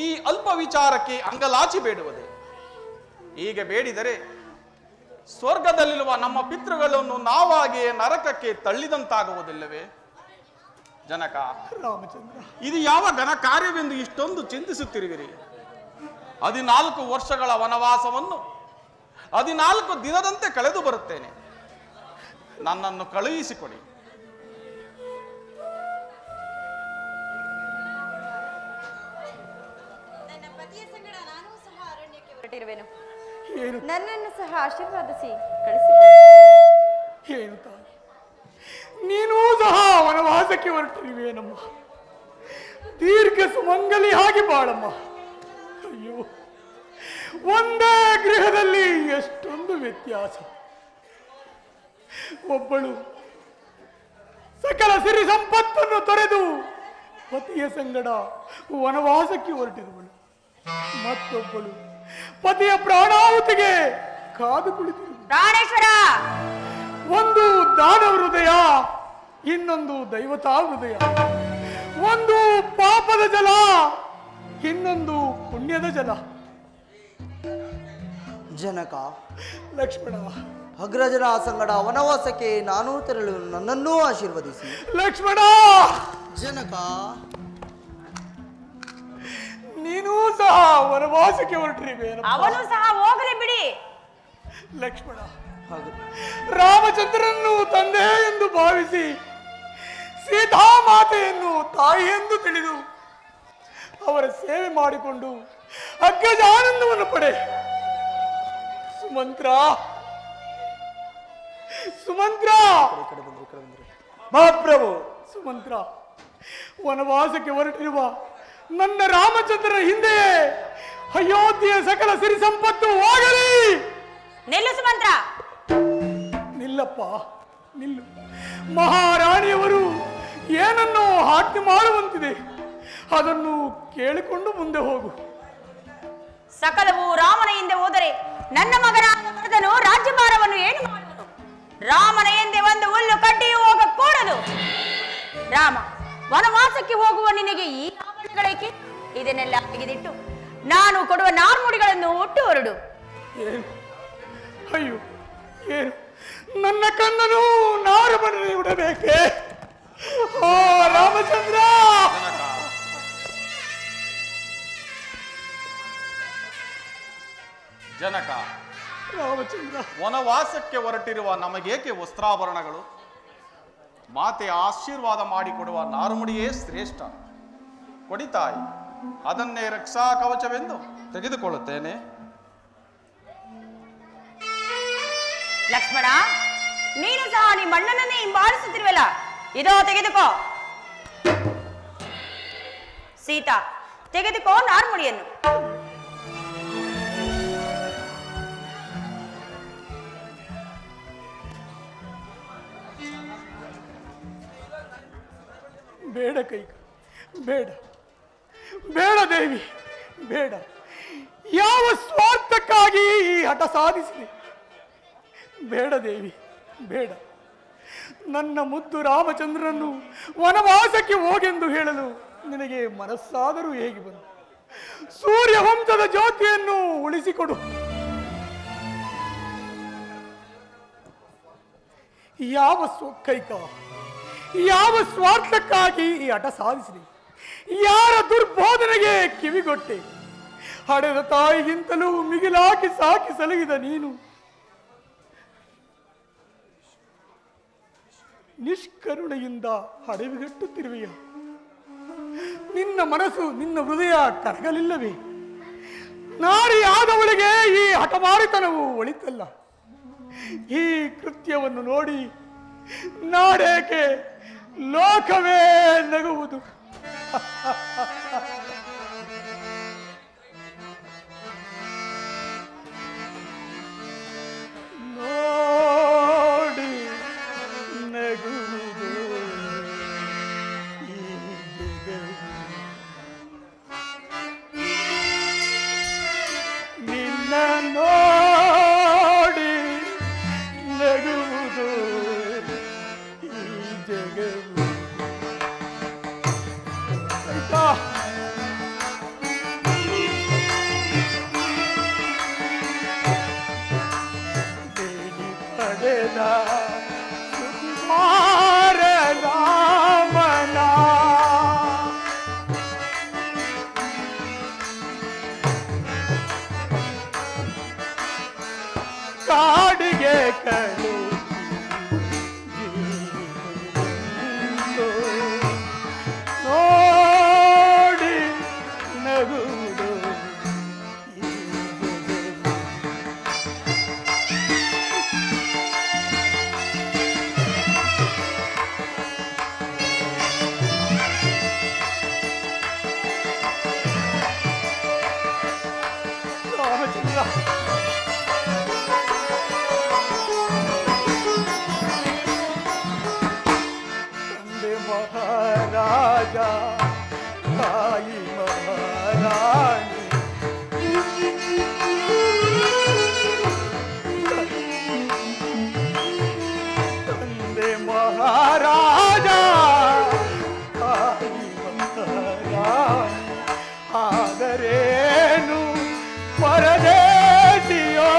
ಈ ಅಲ್ಪ ವಿಚಾರಕ್ಕೆ ಅಂಗಲಾಚಿ ಬೇಡುವುದೇ? ಹೀಗೆ ಬೇಡಿದರೆ ಸ್ವರ್ಗದಲ್ಲಿರುವ ನಮ್ಮ ಪಿತೃಗಳನ್ನು ನಾವಾಗೆ ನರಕಕ್ಕೆ ತಳ್ಳಿದಂತಾಗುವುದಿಲ್ಲವೇ? ಜನಕ, ರಾಮಚಂದ್ರ, ಇದು ಯಾವ ಘನ ಕಾರ್ಯವೆಂದು ಇಷ್ಟೊಂದು ಚಿಂತಿಸುತ್ತಿರುವಿರಿ? 14 ವರ್ಷಗಳ ವನವಾಸವನ್ನು 14 ದಿನದಂತೆ ಕಳೆದು ಬರುತ್ತೇನೆ. ನನ್ನನ್ನು ಕಳುಹಿಸಿಕೊಡಿ. ನನ್ನ ಪತಿಯ ಸಂಗಡ ನಾನು ಸಹ ಅರಣ್ಯಕ್ಕೆ ಹೊರಟಿರುವೆನು. ಏನು ನನ್ನನ್ನು ಸಹ ಆಶೀರ್ವಾದಿಸಿ ಕಳಿಸಿ. ಏನು ತಾಯಿ, ನೀನೂ ಸಹ ವನವಾಸಕ್ಕೆ ಹೊರಟಿರುವೇನಮ್ಮ. ದೀರ್ಘ ಸುಮಂಗಲಿ ಹಾಗೆ ಬಾಳಮ್ಮ. ಅಯ್ಯೋ, ಒಂದೇ ಗೃಹದಲ್ಲಿ ಎಷ್ಟೊಂದು ವ್ಯತ್ಯಾಸ. ಒಬ್ಬಳು ಸಕಲ ಸಿರಿ ಸಂಪತ್ತನ್ನು ತೊರೆದು ಪತಿಯ ಸಂಗಡ ವನವಾಸಕ್ಕೆ ಹೊರಟಿರುವಳು, ಮತ್ತೊಬ್ಬಳು ಪತಿಯ ಪ್ರಾಣಾಹುತಿಗೆ ಕಾದು ಕುಳಿತಿರುವಳು. ಪ್ರಾಣೇಶ್ವರ, ಒಂದು ದಾನವ ಹೃದಯ, ಇನ್ನೊಂದು ದೈವತಾ ಹೃದಯ. ಒಂದು ಪಾಪದ ಜಲ, ಇನ್ನೊಂದು ಪುಣ್ಯದ ಜಲ. ಜನಕ, ಲಕ್ಷ್ಮಣ, ಅಗ್ರಜನ ಸಂಗಡ ವನವಾಸಕ್ಕೆ ನಾನು ತೆರಳಲು ನನ್ನನ್ನೂ ಆಶೀರ್ವದಿಸಿ. ಲಕ್ಷ್ಮಣ, ಜನಕ, ನೀನೂ ಸಹ ವನವಾಸಕ್ಕೆ ಹೊರಟಿರುವೇನಪ್ಪ. ಅವನು ಸಹ ಹೋಗಲಿ ಬಿಡಿ. ಲಕ್ಷ್ಮಣ, ಹಾಗೆ ರಾಮಚಂದ್ರನನ್ನು ತಂದೆ ಎಂದು ಭಾವಿಸಿ ಸೀತಾಮಾತೆಯನ್ನು ತಾಯಿ ಎಂದು ತಿಳಿದು ಅವರ ಸೇವೆ ಮಾಡಿಕೊಂಡು ಅಗ್ಗಜ ಆನಂದವನ್ನು ಪಡೆ. ಸುಮಂತ್ರ, ಸುಮಂತ್ರ, ಮಹಾಪ್ರಭು. ಸುಮಂತ್ರ, ವನವಾಸಕ್ಕೆ ಹೊರಟಿರುವ ನನ್ನ ರಾಮಚಂದ್ರನ ಹಿಂದೆಯೇ ಅಯೋಧ್ಯೆಯ ಸಕಲ ಸಿರಿ ಸಂಪತ್ತು ಹೋಗಲಿ. ನಿಲ್ಲು ಸುಮಂತ್ರ. ನಿಲ್ಲಪ್ಪ, ನಿಲ್ಲು. ಮಹಾರಾಣಿಯವರು ಏನನ್ನು ಆಜ್ಞೆ ಮಾಡುವಂತಿದೆ, ಅದನ್ನು ಕೇಳಿಕೊಂಡು ಮುಂದೆ ಹೋಗು. ಸಕಲವು ರಾಮನ ಹಿಂದೆ ಹೋದರೆ ನನ್ನ ಮಗನಾದ ಭರತನು ರಾಜ್ಯಭಾರವನ್ನು ಏನು ಮಾಡುವನು? ರಾಮನ ಹಿಂದೆ ಒಂದು ಹುಲ್ಲು ಕಡ್ಡಿಯೂ ಹೋಗಕೂಡದು. ರಾಮ, ವನವಾಸಕ್ಕೆ ಹೋಗುವ ನಿನಗೆ ಈ ಆಭರಣಗಳೇಕೆ? ಇದನ್ನೆಲ್ಲ ತೆಗೆದಿಟ್ಟು ನಾನು ಕೊಡುವ ನಾರ್ಮುಡಿಗಳನ್ನು ಒಟ್ಟು ಹೊರಡು. ಅಯ್ಯೋ, ಏನು ನನ್ನ ಕಣ್ಣನು ನಾರು ಮನೆ ಬಿಡಬೇಕೆ? ಓ ರಾಮಚಂದ್ರ! ಜನಕ, ರಾಮಚಂದ್ರ, ವನವಾಸಕ್ಕೆ ಹೊರಟಿರುವ ನಮಗೇಕೆ ವಸ್ತ್ರಾಭರಣಗಳು? ಮಾತೆ ಆಶೀರ್ವಾದ ಮಾಡಿಕೊಡುವ ನಾರುಮುಡಿಯೇ ಶ್ರೇಷ್ಠ. ಕೊಡಿತಾಯಿ, ಅದನ್ನೇ ರಕ್ಷಾ ಕವಚವೆಂದು ತೆಗೆದುಕೊಳ್ಳುತ್ತೇನೆ. ಲಕ್ಷ್ಮಣ, ನೀನು ಸಹ ನಿಮ್ಮ ಅಣ್ಣನನ್ನೇ ಹಿಂಬಾಲಿಸುತ್ತಿರುವಲ್ಲ, ಇದೋ ತೆಗೆದುಕೋ. ಸೀತಾ, ತೆಗೆದುಕೋ ನಾರ್ಮುಡಿಯನ್ನು. ಬೇಡ ಕೈಕ, ಬೇಡ ಬೇಡ ದೇವಿ, ಬೇಡ. ಯಾವ ಸ್ವಾರ್ಥಕ್ಕಾಗಿ ಈ ಹಠ ಸಾಧಿಸಿದೆ? ಬೇಡ ದೇವಿ, ಬೇಡ. ನನ್ನ ಮುದ್ದು ರಾಮಚಂದ್ರನನ್ನು ವನವಾಸಕ್ಕೆ ಹೋಗೆಂದು ಹೇಳಲು ನಿನಗೆ ಮನಸ್ಸಾದರೂ ಹೇಗೆ ಬಂತು? ಸೂರ್ಯವಂಶದ ಜ್ಯೋತಿಯನ್ನು ಉಳಿಸಿಕೊಡು. ಯಾವ ಸ್ವಾರ್ಥಕ್ಕಾಗಿ ಈ ಹಠ ಸಾಧಿಸಿದೆ? ಯಾರ ದುರ್ಬೋಧನೆಗೆ ಕಿವಿಗೊಟ್ಟೆ? ಹಡೆದ ತಾಯಿಗಿಂತಲೂ ಮಿಗಿಲಾಕಿ ಸಾಕಿ ಸಲಗಿದ ನೀನು ನಿಷ್ಕರುಣೆಯಿಂದ ಹಡೆವಿಗಟ್ಟುತ್ತಿರುವೆಯ? ನಿನ್ನ ಮನಸ್ಸು, ನಿನ್ನ ಹೃದಯ ಕರಗಲಿಲ್ಲವೇ? ನಾರಿಯಾದವಳಿಗೆ ಈ ಹಠಮಾರಿತನವು ಒಳಿತಲ್ಲ. ಈ ಕೃತ್ಯವನ್ನು ನೋಡಿ ನಾಡೇಕೆ ಲೋಕವೇ ನಗುವುದು. ನೋಡಿ ನಗುವುದು ಈ ಜಗವು. ನಿನ್ನ ನೋಡಿ ನಗುವುದು ಈ ಜಗವು. ಆಯ್ತಾ? ಬೇಡಿ ಪಡೆದ ಸುಕುಮಾರ ರಾಮನ ಕಾಡಿಗೆ ಕಳು ನೋಡಿ ನಗುವುದು ಈ ಜಗವು. ರಾಮಚಂದ್ರ, ತಂದೆ ಮಹಾರಾಜ, ತಾಯಿ ಮಹಾರಾಣಿ, ತಂದೆ ಮಹಾರಾಜ, ತಾಯಿ ಮಹಾರಾಣಿ, ಆದರೇನು ಪರದೇಶಿಯೋ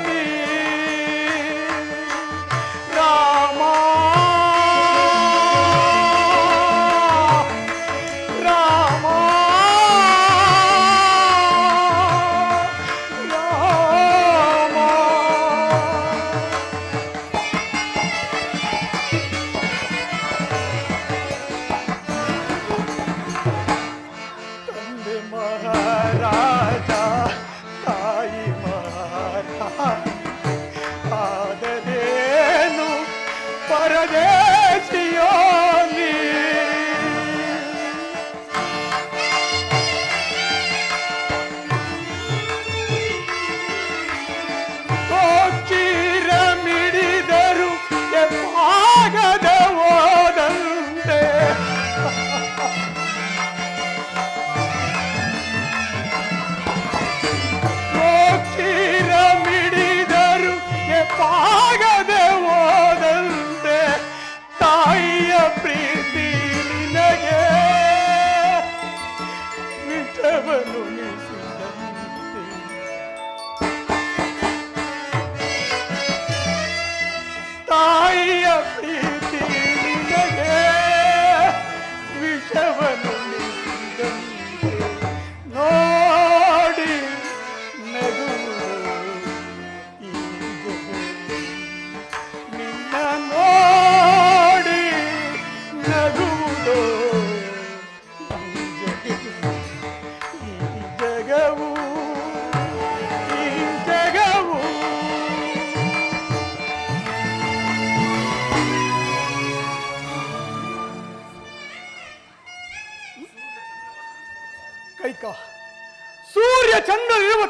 ನೀ ರಾಮ, ರಾಮ, ರಾಮ. ತಂದೆ ಮಹಾರಾಜ, ತಾಯಿ ಮಹಾರಾಣಿ, ಆದರೇನು ಪರದೇಶಿಯೋ ನೀ ಕ್ಷೀರ ಮಿಡಿದರು ಎಪ್ಪಾಗದ ಓದಂತೆ.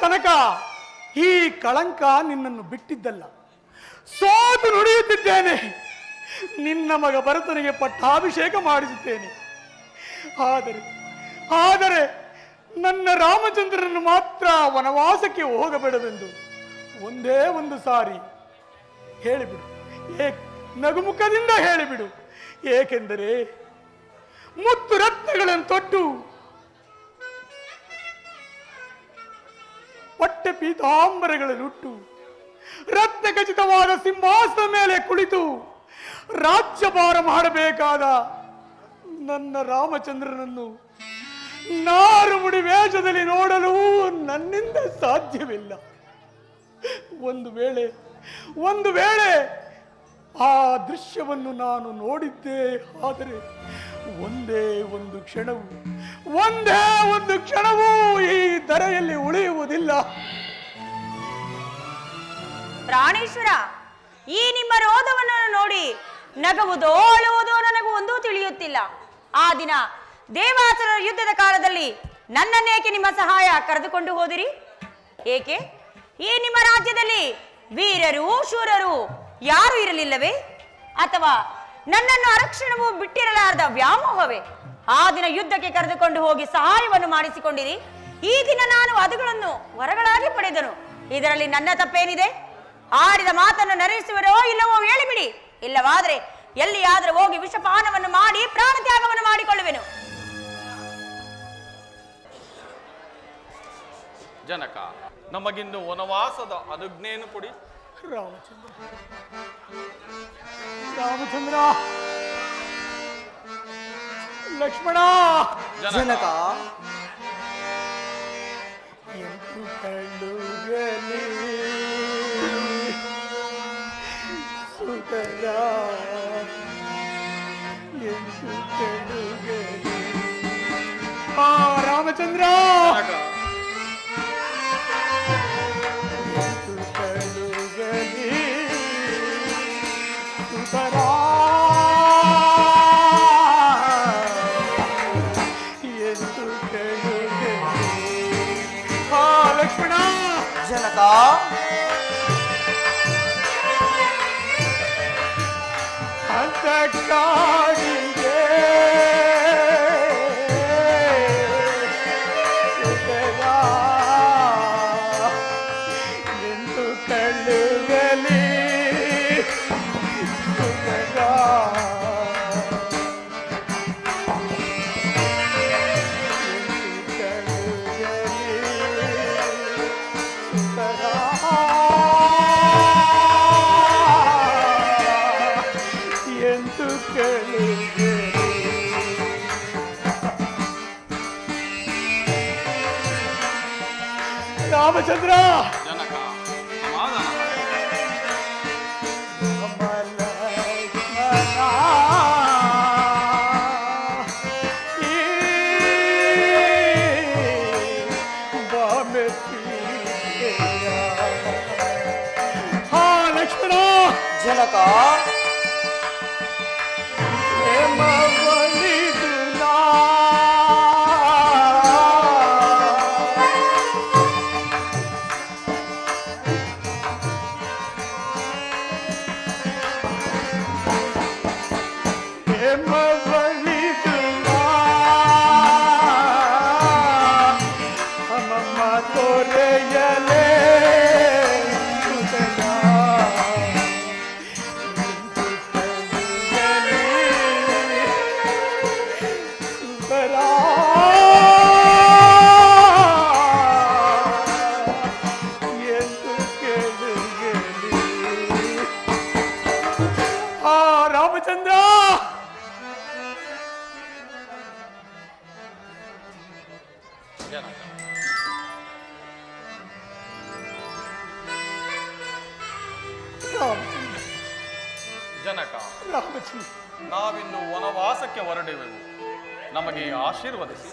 ತನಕ ಈ ಕಳಂಕ ನಿನ್ನನ್ನು ಬಿಟ್ಟಿದ್ದಲ್ಲ. ಸೋತು ನುಡಿಯುತ್ತಿದ್ದೇನೆ. ನಿನ್ನ ಮಗ ಭರತನಿಗೆ ಪಟ್ಟಾಭಿಷೇಕ ಮಾಡಿಸುತ್ತೇನೆ. ಆದರೆ ನನ್ನ ರಾಮಚಂದ್ರನನ್ನು ಮಾತ್ರ ವನವಾಸಕ್ಕೆ ಹೋಗಬೇಡವೆಂದು ಒಂದೇ ಒಂದು ಸಾರಿ ಹೇಳಿಬಿಡು. ನಗುಮುಖದಿಂದ ಹೇಳಿಬಿಡು. ಏಕೆಂದರೆ ಮುತ್ತು ರತ್ನಗಳನ್ನು ತೊಟ್ಟು ಪಟ್ಟೆ ಪೀತಾಂಬರಗಳನ್ನುಟ್ಟು ರತ್ನ ಖಚಿತವಾದ ಸಿಂಹಾಸನ ಮೇಲೆ ಕುಳಿತು ರಾಜ್ಯಭಾರ ಮಾಡಬೇಕಾದ ನನ್ನ ರಾಮಚಂದ್ರನನ್ನು ನಾರು ಮುಡಿ ವೇಷದಲ್ಲಿ ನೋಡಲು ನನ್ನಿಂದ ಸಾಧ್ಯವಿಲ್ಲ. ಒಂದು ವೇಳೆ ಆ ದೃಶ್ಯವನ್ನು ನಾನು ನೋಡಿದ್ದೇ ಆದರೆ ಒಂದೇ ಒಂದು ಕ್ಷಣವೂ ಈ ಧರೆಯಲ್ಲಿ ಉಳಿಯುವುದಿಲ್ಲ. ಪ್ರಾಣೇಶ್ವರ, ಈ ನಿಮ್ಮ ರೋಧವನ್ನು ನೋಡಿ ನಗುವುದೋ ಅಳುವುದೋ ನನಗೂ ಒಂದೂ ತಿಳಿಯುತ್ತಿಲ್ಲ. ಆ ದಿನ ದೇವಾಸುರ ಯುದ್ಧದ ಕಾಲದಲ್ಲಿ ನನ್ನನ್ನೇಕೆ ನಿಮ್ಮ ಸಹಾಯ ಕರೆದುಕೊಂಡು ಹೋದಿರಿ? ಏಕೆ ಈ ನಿಮ್ಮ ರಾಜ್ಯದಲ್ಲಿ ವೀರರು ಶೂರರು ಯಾರು ಇರಲಿಲ್ಲವೇ? ಅಥವಾ ನನ್ನನ್ನು ಅರಕ್ಷಣವೂ ಬಿಟ್ಟಿರಲಾರದ ವ್ಯಾಮೋಹವೇ? ಆ ದಿನ ಯುದ್ಧಕ್ಕೆ ಕರೆದುಕೊಂಡು ಹೋಗಿ ಸಹಾಯವನ್ನು ಮಾಡಿಸಿಕೊಂಡಿರಿ. ಈ ದಿನ ನಾನು ಅದುಗಳನ್ನು ವರಗಳಾಗಿ ಪಡೆದನು. ಇದರಲ್ಲಿ ನನ್ನ ತಪ್ಪೇನಿದೆ? ಆಡಿದ ಮಾತನ್ನು ನರಿಸುವರೋ ಇಲ್ಲವೋ ಹೇಳಿಬಿಡಿ. ಇಲ್ಲವಾದರೆ ಎಲ್ಲಿಯಾದರೂ ಹೋಗಿ ವಿಷಪಾನವನ್ನು ಮಾಡಿ ಪ್ರಾಣ ತ್ಯಾಗವನ್ನು ಮಾಡಿಕೊಳ್ಳುವೆನು. ಜನಕ, ನಮಗಿನ್ನು ವನವಾಸದ ಅನುಜ್ಞೆಯನ್ನು ಕೊಡಿ. ರಾಮಚಂದ್ರ, ಲಕ್ಷ್ಮಣ, ಜನಕ, ಎಂಟು ಕಣ್ಣುಗಲಿ ಸುತರ, ಎಂಟು ಕಣ್ಣುಗಲಿ. ರಾಮಚಂದ್ರ, ಜನಕ, ಅಂತ ಕಾಡಿಗೆ ಎಂದು ಕಳ್ಳುಗಲಿ ರಾಮಚಂದ್ರ, ಜನಕ, ಸಮಾಧಾನ. ಲಕ್ಷ್ಮಣ, ಜನಕ, ರಾಮಚಂದ್ರ, ಜನಕ, ರಾಮಚಂದ್ರ, ನಾವಿನ್ನು ವನವಾಸಕ್ಕೆ ಹೊರಡುವೆವು. ನಮಗೆ ಆಶೀರ್ವದಿಸಿ.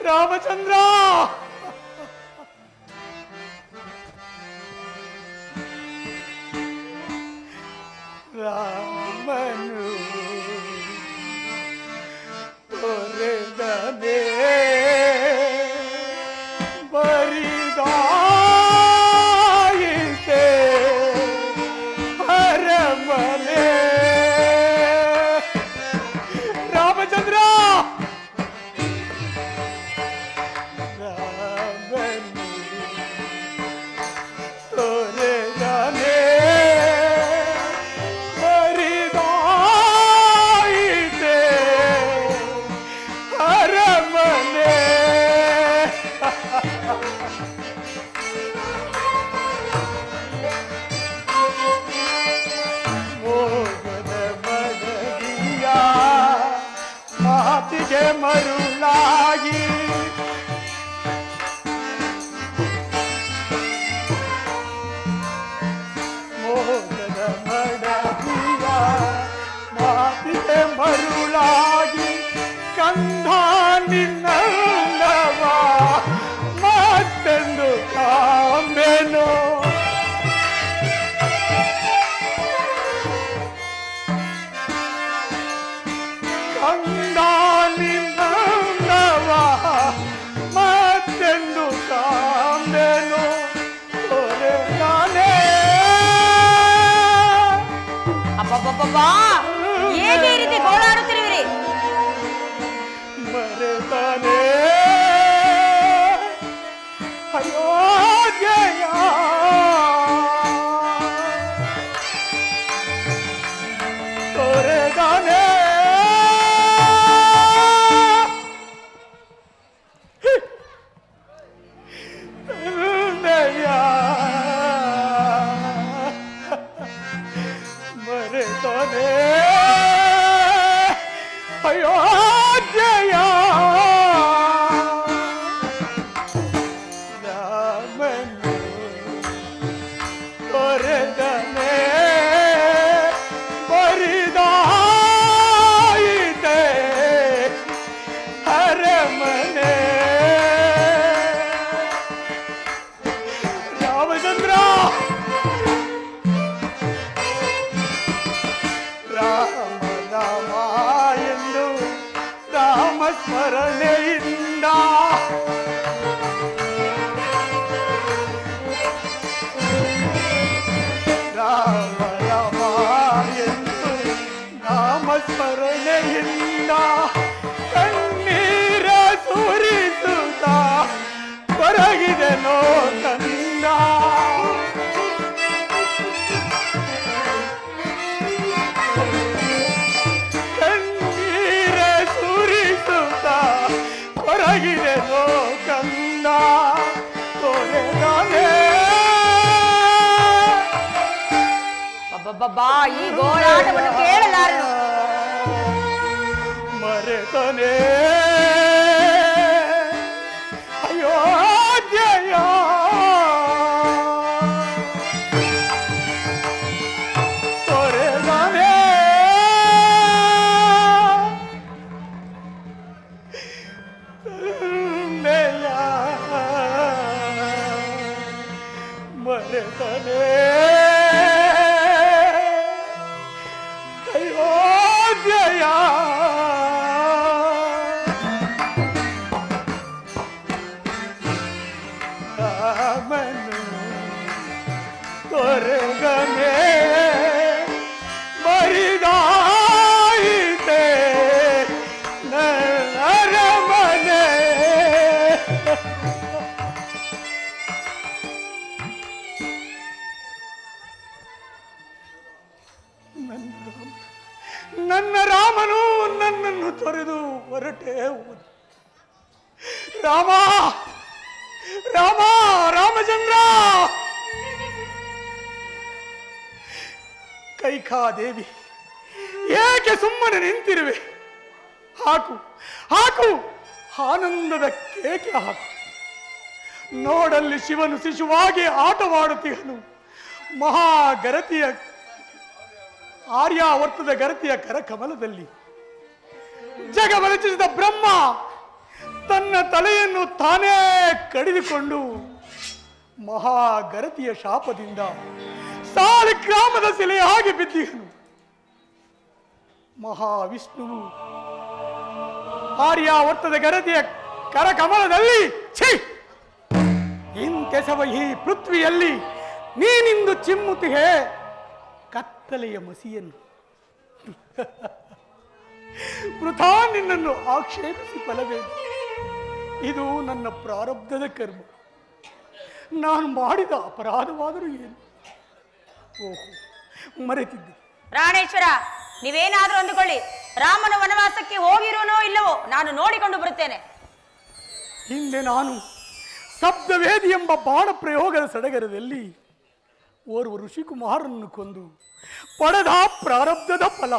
ರಾಮಚಂದ್ರ ರಾಮನು ತೊರೆದನೆ ಬರಿದಾಯಿತೆ ಅರಮನೆ ರಾಮಚಂದ್ರ ರಾಮನು ತೊರೆದನೆ ಬರಿದಾಯಿತೆ ಅರಮನೆ ಮೋಗದ ಮಡದಿಯ ಮಾತಿಗೆ ಮರುಳಾಗಿ ಮೋಗದ ಮಡದಿಯ ಮಾತಿಗೆ ಮರುಳಾಗಿ ಕಂದ ನಿನ್ನವ ಮತ್ತೆಂದು ಕಾಂಬೆನೋ ಕಂದ ನಿನ್ನವ ಮತ್ತೆಂದು ಕಾಂಬೆನೋ ತೊರೆದಾನೆ ಅಬ್ಬಬ್ಬಬ್ಬಾ ಹೇಗೆ ಈ ರೀತಿ ಗೋಳಾಡುತ್ತಿರುವಿರಿ? ಮರೆತಾನೆ ಅಯೋಧ್ಯೆಯ ತೊರೆದಾನೆ ತಂದೆಯ ಮರೆತಾನೆ ಅಯೋಧ್ಯೆಯ ರಾಮನು ತೊರೆದನೆ ಬರಿದಾಯಿತೆ ಅರಮನೆ ರಾಮಚಂದ್ರ ರಾಮ ರಾಮ ಎಂದು ರಾಮ ಸ್ಮರಣೆಯಿಂದ ರಾಮ ರಾಮ ಎಂದು ರಾಮ ಸ್ಮರಣೆಯಿಂದ ಕಣ್ಣೀರ ಸುರಿಸುತ್ತ ಕೊರಗಿದೆನೋ ಕಂದ ಕಣ್ಣೀರ ಸುರಿಸುತ್ತ ಕೊರಗಿದೆನೋ ಕಂದ ತೊರೆದಾನೆ ಅಬ್ಬಬ್ಬಬ್ಬಾ ಈ ಗೋಳಾಟವನ್ನು ಕೇಳಲಾರನು. ಮರೆತನೆ ಅಯೋಧ್ಯೆಯ ತೊರೆದಾನೆ ತಂದೆಯ ಮರೆತನೆ ಅಯೋಧ್ಯೆಯ ರಾಮನು ತೊರೆದನೆ ಬರಿದಾಯಿತೆ ಅರಮನೆ ನನ್ನ ರಾಮನು ನನ್ನನ್ನು ತೊರೆದು ಹೊರಟೆ ಹೋದ. ರಾಮ ರಾಮ ರಾಮಚಂದ್ರ ಕೈಕಾದೇವಿ ಏಕೆ ಸುಮ್ಮನೆ ನಿಂತಿರುವೆ? ಹಾಕು ಹಾಕು ಆನಂದದ ಕೇಕೆ ಹಾಕು. ನೋಡಲ್ಲಿ ಶಿವನು ಶಿಶುವಾಗಿ ಆಟವಾಡುತ್ತಿಹನು. ಮಹಾಗರತಿಯ ಆರ್ಯಾವರ್ತದ ಗರತಿಯ ಕರಕಮಲದಲ್ಲಿ ಜಗವರಚಿಸಿದ ಬ್ರಹ್ಮ ತನ್ನ ತಲೆಯನ್ನು ತಾನೇ ಕಡಿದುಕೊಂಡು ಮಹಾಗರತಿಯ ಶಾಪದಿಂದ ಸಾಲಿಗ್ರಾಮದ ಶಿಲೆಯಾಗಿ ಬಿದ್ದಿಹನು. ಮಹಾವಿಷ್ಣುವು ಆರ್ಯಾವರ್ತದ ಗರತಿಯ ಕರಕಮಲದಲ್ಲಿ ಇಂತೆಸವ ಈ ಪೃಥ್ವಿಯಲ್ಲಿ ನೀನಿಂದು ಚಿಮ್ಮುತಿಹೆ ಕತ್ತಲೆಯ ಮಸಿಯನ್ನು. ವೃಥಾ ನಿನ್ನನ್ನು ಆಕ್ಷೇಪಿಸಿ ಫಲವೇನು? ಇದು ನನ್ನ ಪ್ರಾರಬ್ಧದ ಕರ್ಮ. ನಾನು ಮಾಡಿದ ಅಪರಾಧವಾದರೂ ಏನು? ಓಹೋ, ಮರೆತಿದ್ದೆ. ಪ್ರಾಣೇಶ್ವರ, ನೀವೇನಾದ್ರೂ ಅಂದುಕೊಳ್ಳಿ, ರಾಮನ ವನವಾಸಕ್ಕೆ ಹೋಗಿರೋನೋ ಇಲ್ಲವೋ ನಾನು ನೋಡಿಕೊಂಡು ಬರುತ್ತೇನೆ. ಹಿಂದೆ ನಾನು ಶಬ್ದವೇದಿ ಎಂಬ ಬಾಣ ಪ್ರಯೋಗದ ಸಡಗರದಲ್ಲಿ ಓರ್ವ ಋಷಿಕುಮಾರನನ್ನು ಕೊಂದು ಪಡೆದ ಪ್ರಾರಬ್ಧದ ಫಲ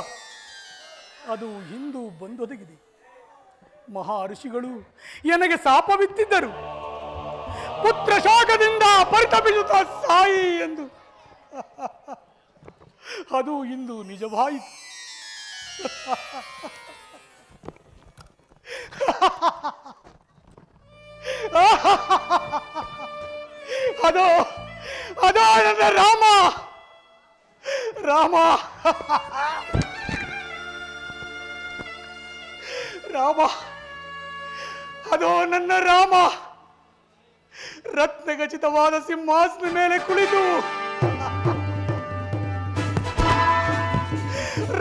ಅದು ಇಂದು ಬಂದೊದಗಿದೆ. ಮಹಾ ಋಷಿಗಳು ನನಗೆ ಶಾಪವಿತ್ತಿದ್ದರು, ಪುತ್ರ ಶಾಖದಿಂದ ಪರಿತಪಿಸುತ್ತಾ ಸಾಯಿ ಎಂದು. ಅದು ಇಂದು ನಿಜವಾಯಿತು. ಅದೋ ಅದೋ ನನ್ನ ರಾಮ ರಾಮ ರಾಮ, ಅದೋ ನನ್ನ ರಾಮ ರತ್ನಖಚಿತವಾದ ಸಿಂಹಾಸನ ಮೇಲೆ ಕುಳಿತು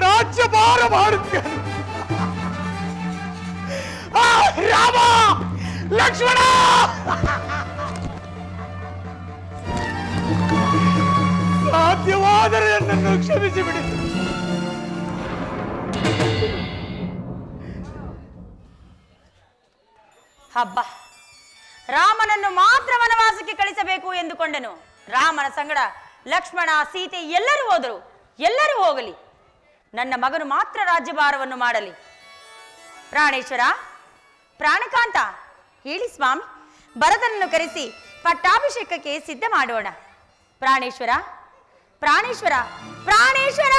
ರಾಜ್ಯಭಾರ ಮಾಡುತ್ತೇನೆ. ರಾಮ, ಲಕ್ಷ್ಮಣ, ಸಾಧ್ಯವಾದರೆ ನನ್ನನ್ನು ಕ್ಷಮಿಸಿ ಬಿಡಿ. ಹಬ್ಬ, ರಾಮನನ್ನು ಮಾತ್ರ ವನವಾಸಕ್ಕೆ ಕಳಿಸಬೇಕು ಎಂದುಕೊಂಡೆನು. ರಾಮನ ಸಂಗಡ ಲಕ್ಷ್ಮಣ, ಸೀತೆ ಎಲ್ಲರೂ ಹೋದರು. ಎಲ್ಲರೂ ಹೋಗಲಿ, ನನ್ನ ಮಗನು ಮಾತ್ರ ರಾಜ್ಯಭಾರವನ್ನು ಮಾಡಲಿ. ಪ್ರಾಣೇಶ್ವರ, ಪ್ರಾಣಕಾಂತ, ಹೇಳಿ ಸ್ವಾಮಿ. ಭರತನನ್ನು ಕರೆಸಿ ಪಟ್ಟಾಭಿಷೇಕಕ್ಕೆ ಸಿದ್ಧ ಮಾಡೋಣ. ಪ್ರಾಣೇಶ್ವರ, ಪ್ರಾಣೇಶ್ವರ, ಪ್ರಾಣೇಶ್ವರ!